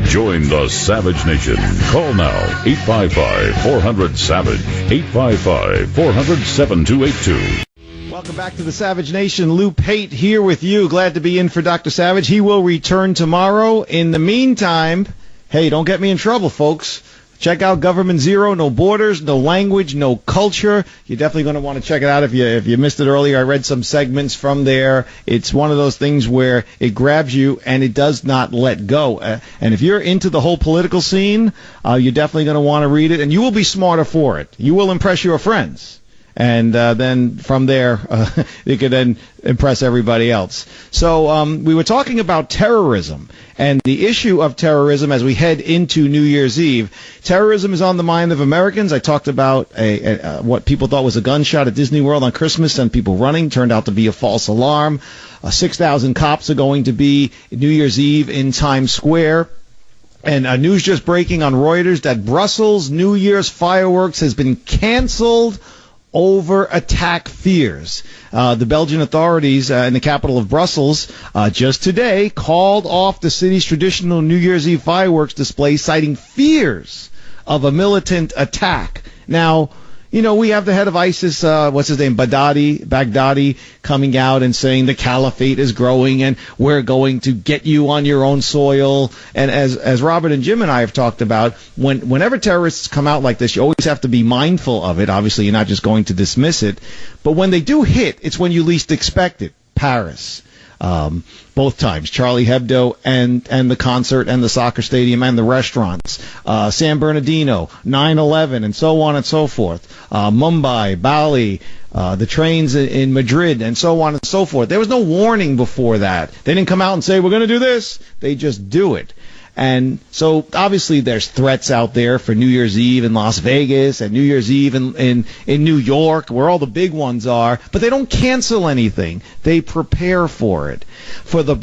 Join the Savage Nation. Call now, 855-400-SAVAGE, 855-400-7282. Welcome back to the Savage Nation. Lou Pate here with you. Glad to be in for Dr. Savage. He will return tomorrow. In the meantime, hey, don't get me in trouble, folks. Check out Government Zero. No borders, no language, no culture. You're definitely going to want to check it out. If you missed it earlier, I read some segments from there. It's one of those things where it grabs you and it does not let go. And if you're into the whole political scene, you're definitely going to want to read it, and you will be smarter for it. You will impress your friends. And then from there, you could then impress everybody else. So we were talking about terrorism and the issue of terrorism as we head into New Year's Eve. Terrorism is on the mind of Americans. I talked about what people thought was a gunshot at Disney World on Christmas and people running. Turned out to be a false alarm. 6,000 cops are going to be New Year's Eve in Times Square. And news just breaking on Reuters that Brussels New Year's fireworks has been canceled over attack fears. The Belgian authorities in the capital of Brussels just today called off the city's traditional New Year's Eve fireworks display, citing fears of a militant attack. Now, you know, we have the head of ISIS, what's his name, Baghdadi, coming out and saying the caliphate is growing and we're going to get you on your own soil. And as Robert and Jim and I have talked about, whenever terrorists come out like this, you always have to be mindful of it. Obviously, you're not just going to dismiss it. But when they do hit, it's when you least expect it. Paris. Both times, Charlie Hebdo and the concert and the soccer stadium and the restaurants, San Bernardino, 9/11, and so on and so forth, Mumbai, Bali, the trains in Madrid, and so on and so forth. There was no warning before that. They didn't come out and say, we're going to do this. They just do it. And so obviously there's threats out there for New Year's Eve in Las Vegas and New Year's Eve in New York, where all the big ones are, but they don't cancel anything. They prepare for it. For the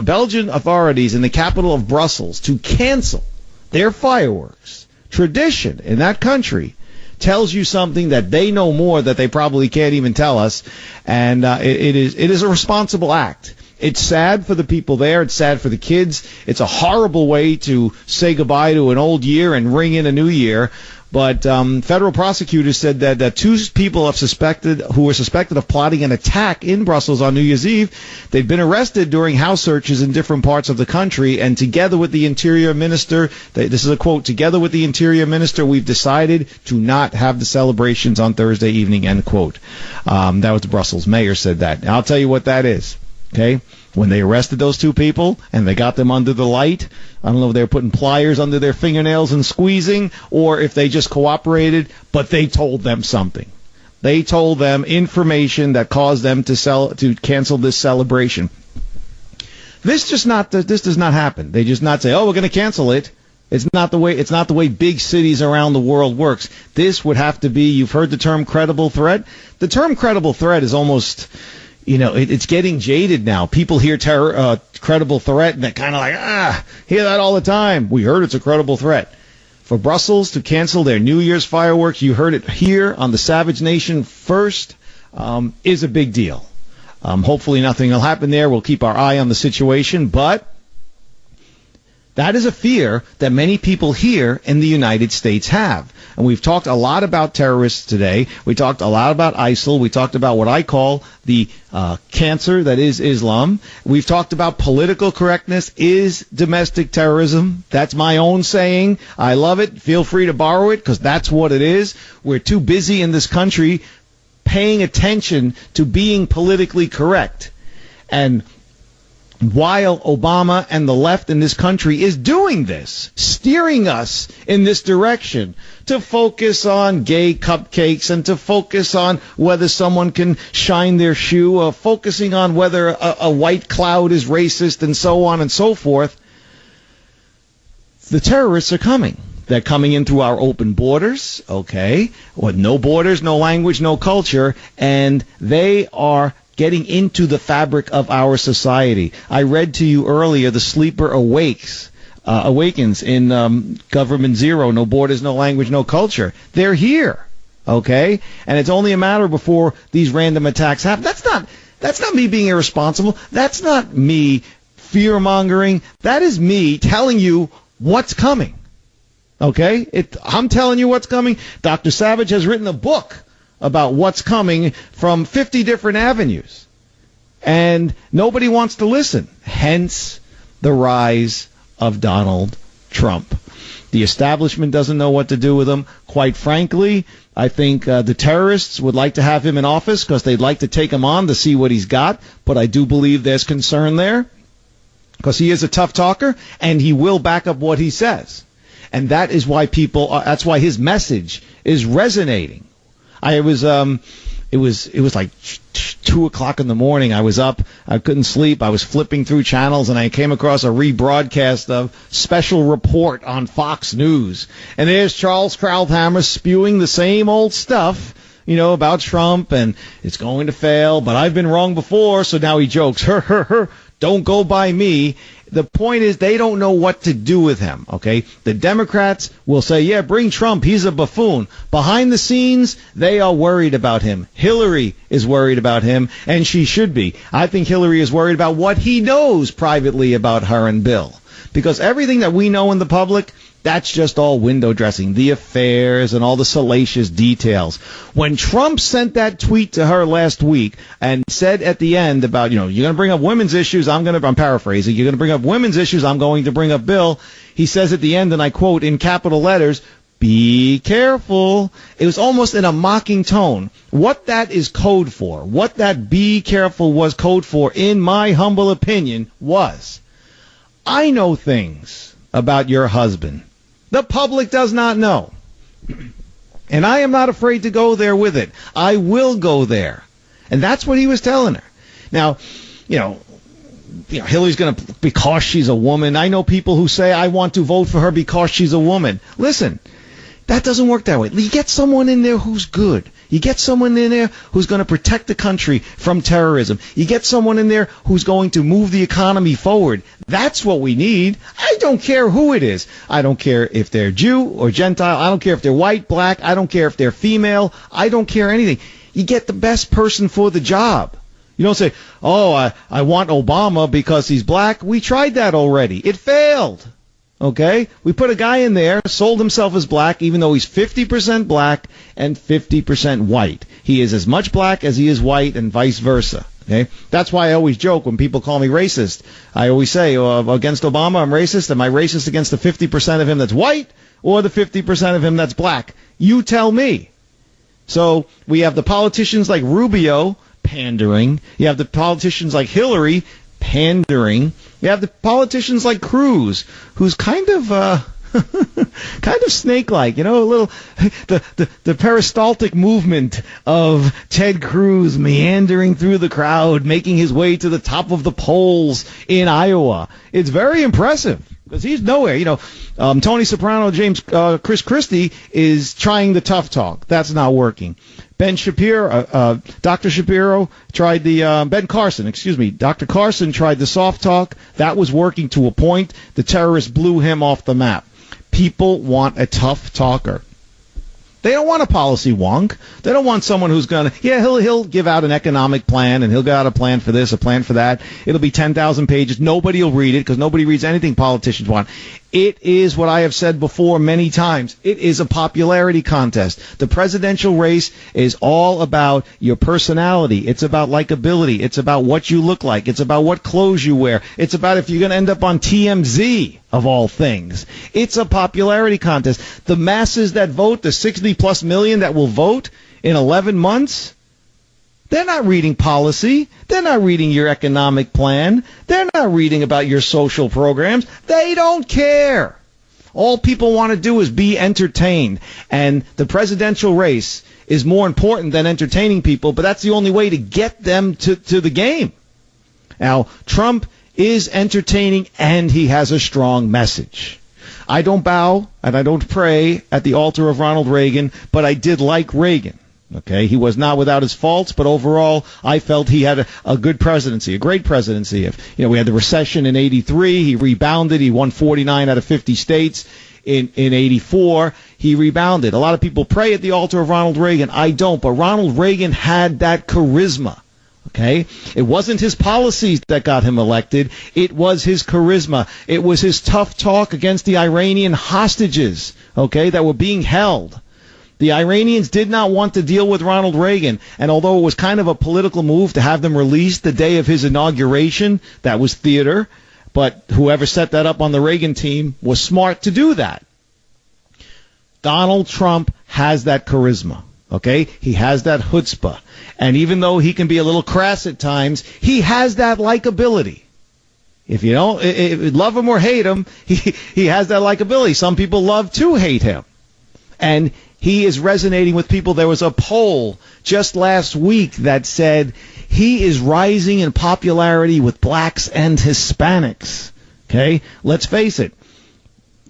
Belgian authorities in the capital of Brussels to cancel their fireworks, tradition in that country, tells you something that they know more that they probably can't even tell us, and it is a responsible act. It's sad for the people there. It's sad for the kids. It's a horrible way to say goodbye to an old year and ring in a new year. But federal prosecutors said that two people who were suspected of plotting an attack in Brussels on New Year's Eve, they'd been arrested during house searches in different parts of the country. And together with the Interior Minister, this is a quote, together with the Interior Minister, we've decided to not have the celebrations on Thursday evening, end quote. That was the Brussels mayor said that. And I'll tell you what that is. Okay, When they arrested those two people and they got them under the light, I don't know if they were putting pliers under their fingernails and squeezing, or if they just cooperated, but they told them something. They told them information that caused them to cancel this celebration. This does not happen. They just not say, "Oh, we're going to cancel it." It's not the way big cities around the world works. This would have to be, you've heard the term credible threat. The term credible threat is almost, it's getting jaded now. People hear credible threat and they're kind of like, hear that all the time. We heard it's a credible threat. For Brussels to cancel their New Year's fireworks, you heard it here on the Savage Nation first, is a big deal. Hopefully nothing will happen there. We'll keep our eye on the situation, but that is a fear that many people here in the United States have. And we've talked a lot about terrorists today. We talked a lot about ISIL. We talked about what I call the cancer that is Islam. We've talked about political correctness is domestic terrorism. That's my own saying. I love it. Feel free to borrow it because that's what it is. We're too busy in this country paying attention to being politically correct. And while Obama and the left in this country is doing this, steering us in this direction to focus on gay cupcakes and to focus on whether someone can shine their shoe, or focusing on whether a white cloud is racist and so on and so forth, the terrorists are coming. They're coming in through our open borders, okay, with no borders, no language, no culture, and they are getting into the fabric of our society. I read to you earlier the sleeper awakens in Government Zero, no borders, no language, no culture. They're here, okay? And it's only a matter before these random attacks happen. That's not me being irresponsible. That's not me fear-mongering. That is me telling you what's coming, okay? I'm telling you what's coming. Dr. Savage has written a book about what's coming from 50 different avenues. And nobody wants to listen. Hence the rise of Donald Trump. The establishment doesn't know what to do with him. Quite frankly, I think the terrorists would like to have him in office because they'd like to take him on to see what he's got. But I do believe there's concern there because he is a tough talker and he will back up what he says. And that is why that's why his message is resonating. It was like 2:00 in the morning. I was up. I couldn't sleep. I was flipping through channels, and I came across a rebroadcast of Special Report on Fox News. And there's Charles Krauthammer spewing the same old stuff, about Trump, and it's going to fail, but I've been wrong before, so now he jokes, don't go by me. The point is they don't know what to do with him, okay? The Democrats will say, yeah, bring Trump. He's a buffoon. Behind the scenes, they are worried about him. Hillary is worried about him, and she should be. I think Hillary is worried about what he knows privately about her and Bill. Because everything that we know in the public, that's just all window dressing, the affairs and all the salacious details. When Trump sent that tweet to her last week and said at the end about, you're going to bring up women's issues, I'm paraphrasing, you're going to bring up women's issues, I'm going to bring up Bill. He says at the end, and I quote in capital letters, be careful. It was almost in a mocking tone. What that is code for, what that be careful was code for, in my humble opinion, was, I know things about your husband. The public does not know. And I am not afraid to go there with it. I will go there. And that's what he was telling her. Now, Hillary's going to, because she's a woman. I know people who say, I want to vote for her because she's a woman. Listen, that doesn't work that way. You get someone in there who's good. You get someone in there who's going to protect the country from terrorism. You get someone in there who's going to move the economy forward. That's what we need. I don't care who it is. I don't care if they're Jew or Gentile. I don't care if they're white, black. I don't care if they're female. I don't care anything. You get the best person for the job. You don't say, I want Obama because he's black. We tried that already. It failed. Okay? We put a guy in there, sold himself as black, even though he's 50% black and 50% white. He is as much black as he is white and vice versa. Okay? That's why I always joke when people call me racist. I always say, against Obama, I'm racist. Am I racist against the 50% of him that's white or the 50% of him that's black? You tell me. So we have the politicians like Rubio pandering. You have the politicians like Hillary pandering. You have the politicians like Cruz, who's kind of kind of snake-like, a little the peristaltic movement of Ted Cruz meandering through the crowd, making his way to the top of the polls in Iowa. It's very impressive because he's nowhere. Tony Soprano, Chris Christie is trying the tough talk. That's not working. Dr. Shapiro tried Dr. Carson tried the soft talk. That was working to a point. The terrorists blew him off the map. People want a tough talker. They don't want a policy wonk. They don't want someone who's going to, he'll give out an economic plan, and he'll give out a plan for this, a plan for that. It'll be 10,000 pages. Nobody will read it because nobody reads anything politicians want. It is what I have said before many times. It is a popularity contest. The presidential race is all about your personality. It's about likability. It's about what you look like. It's about what clothes you wear. It's about if you're going to end up on TMZ, of all things. It's a popularity contest. The masses that vote, the 60-plus million that will vote in 11 months, they're not reading policy. They're not reading your economic plan. They're not reading about your social programs. They don't care. All people want to do is be entertained. And the presidential race is more important than entertaining people, but that's the only way to get them to the game. Now, Trump is entertaining, and he has a strong message. I don't bow and I don't pray at the altar of Ronald Reagan, but I did like Reagan. Okay, he was not without his faults, but overall, I felt he had a good presidency, a great presidency. We had the recession in '83, he rebounded, he won 49 out of 50 states. In '84, he rebounded. A lot of people pray at the altar of Ronald Reagan. I don't, but Ronald Reagan had that charisma. Okay? It wasn't his policies that got him elected. It was his charisma. It was his tough talk against the Iranian hostages, okay, that were being held. The Iranians did not want to deal with Ronald Reagan, and although it was kind of a political move to have them released the day of his inauguration, that was theater, but whoever set that up on the Reagan team was smart to do that. Donald Trump has that charisma, okay? He has that chutzpah. And even though he can be a little crass at times, he has that likability. If you don't love him or hate him, he has that likability. Some people love to hate him. And he is resonating with people. There was a poll just last week that said he is rising in popularity with blacks and Hispanics. Okay? Let's face it.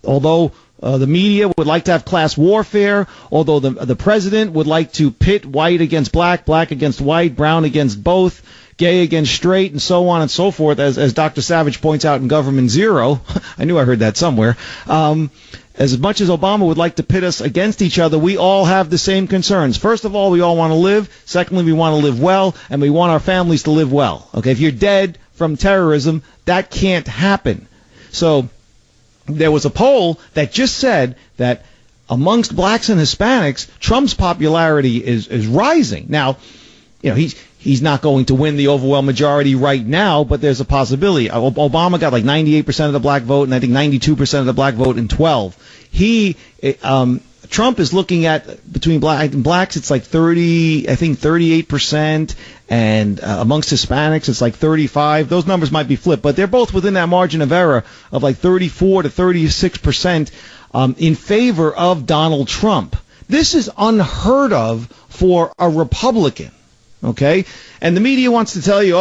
Although the media would like to have class warfare, although the president would like to pit white against black, black against white, brown against both, gay against straight, and so on and so forth, as Dr. Savage points out in Government Zero. I knew I heard that somewhere. As much as Obama would like to pit us against each other, we all have the same concerns. First of all, we all want to live. Secondly, we want to live well, and we want our families to live well. Okay, if you're dead from terrorism, that can't happen. So there was a poll that just said that amongst blacks and Hispanics, Trump's popularity is rising. Now, he's not going to win the overwhelming majority right now, but there's a possibility. Obama got like 98% of the black vote, and I think 92% of the black vote in 12. Trump is looking at between blacks, it's like 38%, and amongst Hispanics, it's like 35. Those numbers might be flipped, but they're both within that margin of error of like 34 to 36% in favor of Donald Trump. This is unheard of for a Republican. Okay, and the media wants to tell you,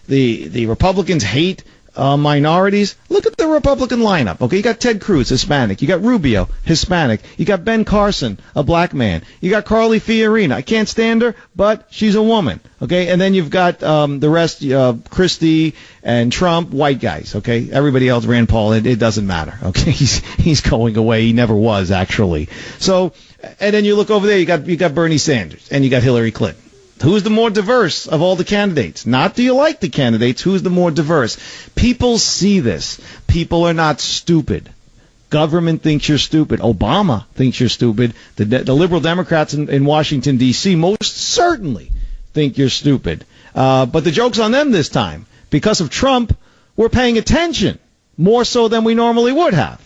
the Republicans hate minorities. Look at the Republican lineup. Okay, you got Ted Cruz, Hispanic. You got Rubio, Hispanic. You got Ben Carson, a black man. You got Carly Fiorina. I can't stand her, but she's a woman. Okay, and then you've got the rest, Christie and Trump, white guys. Okay, everybody else, Rand Paul, it doesn't matter. Okay, he's going away. He never was actually. So, and then you look over there. You got Bernie Sanders and you got Hillary Clinton. Who's the more diverse of all the candidates? Not do you like the candidates. Who's the more diverse? People see this. People are not stupid. Government thinks you're stupid. Obama thinks you're stupid. The liberal Democrats in Washington, D.C. most certainly think you're stupid. But the joke's on them this time. Because of Trump, we're paying attention more so than we normally would have.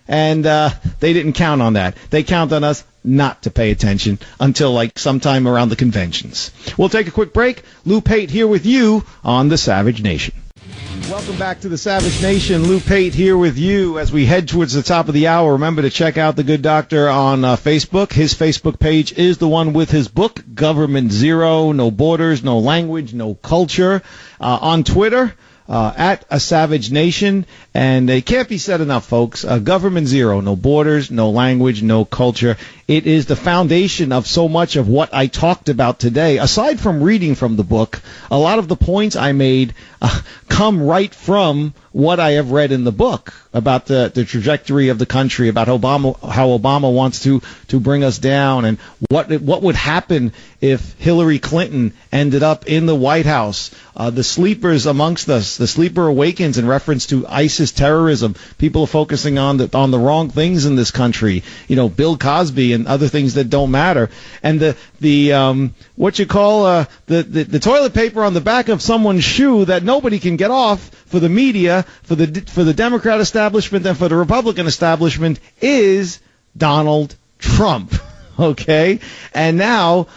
And they didn't count on that. They count on us not to pay attention until like sometime around the conventions. We'll take a quick break. Lou Pate here with you on the Savage Nation. Welcome back to the Savage Nation. Lou Pate here with you as we head towards the top of the hour. Remember to check out the Good Doctor on Facebook. His Facebook page is the one with his book, Government Zero, No Borders, No Language, No Culture. On Twitter, at A Savage Nation. And it can't be said enough, folks. Government Zero, no borders, no language, no culture. It is the foundation of so much of what I talked about today. Aside from reading from the book, a lot of the points I made come right from what I have read in the book about the trajectory of the country, about how Obama wants to bring us down, and what would happen if Hillary Clinton ended up in the White House. The sleepers amongst us, the sleeper awakens in reference to ISIS terrorism. People are focusing on the wrong things in this country. You know, Bill Cosby and other things that don't matter. And the toilet paper on the back of someone's shoe that nobody can get off for the media, for the Democrat establishment and for the Republican establishment is Donald Trump. Okay, and now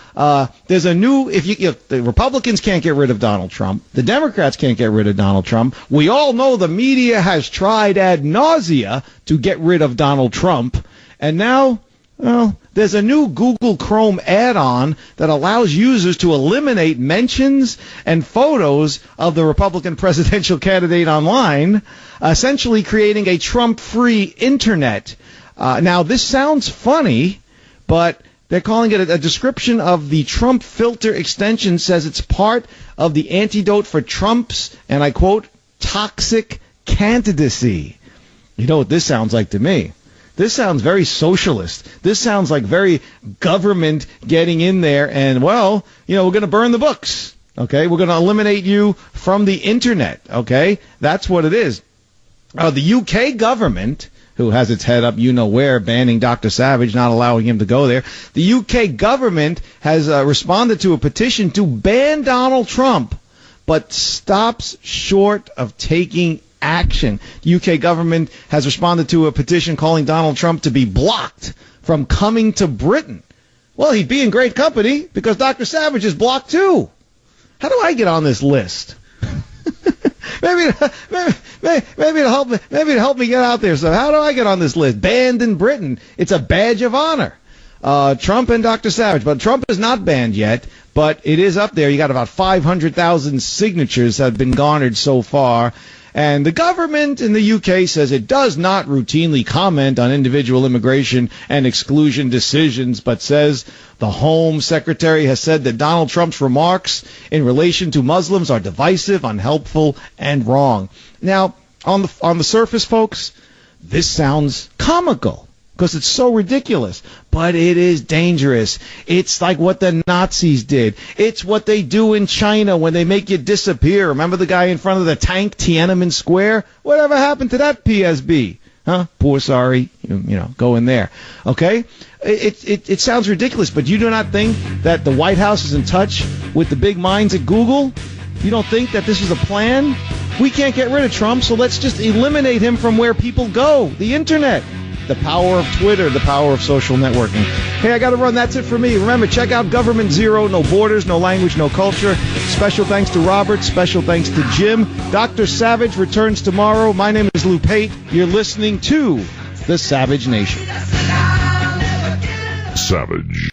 there's a new. If the Republicans can't get rid of Donald Trump, the Democrats can't get rid of Donald Trump. We all know the media has tried ad nausea to get rid of Donald Trump, and now, well, there's a new Google Chrome add-on that allows users to eliminate mentions and photos of the Republican presidential candidate online, essentially creating a Trump-free internet. Now, this sounds funny, but they're calling it a description of the Trump filter extension, says it's part of the antidote for Trump's, and I quote, toxic candidacy. You know what this sounds like to me? This sounds very socialist. This sounds like very government getting in there and, well, you know, we're going to burn the books. Okay, we're going to eliminate you from the internet. Okay, that's what it is. The UK government, who has its head up you-know-where, banning Dr. Savage, not allowing him to go there. The UK government has responded to a petition to ban Donald Trump, but stops short of taking action. The UK government has responded to a petition calling Donald Trump to be blocked from coming to Britain. Well, he'd be in great company because Dr. Savage is blocked too. How do I get on this list? Maybe it'll help me get out there. So how do I get on this list? Banned in Britain. It's a badge of honor. Trump and Dr. Savage. But Trump is not banned yet, but it is up there. You got about 500,000 signatures have been garnered so far. And the government in the UK says it does not routinely comment on individual immigration and exclusion decisions, but says the Home Secretary has said that Donald Trump's remarks in relation to Muslims are divisive, unhelpful, and wrong. Now, on the surface, folks, this sounds comical because it's so ridiculous, but it is dangerous. It's like what the Nazis did. It's what they do in China when they make you disappear. Remember the guy in front of the tank, Tiananmen Square? Whatever happened to that PSB? Huh? Poor sorry. You know, go in there. Okay? It sounds ridiculous, but you do not think that the White House is in touch with the big minds at Google? You don't think that this is a plan? We can't get rid of Trump, so let's just eliminate him from where people go, the internet. The power of Twitter, the power of social networking. Hey, I got to run. That's it for me. Remember, check out Government Zero, no borders, no language, no culture. Special thanks to Robert. Special thanks to Jim. Dr. Savage returns tomorrow. My name is Lou Pate. You're listening to The Savage Nation. Savage.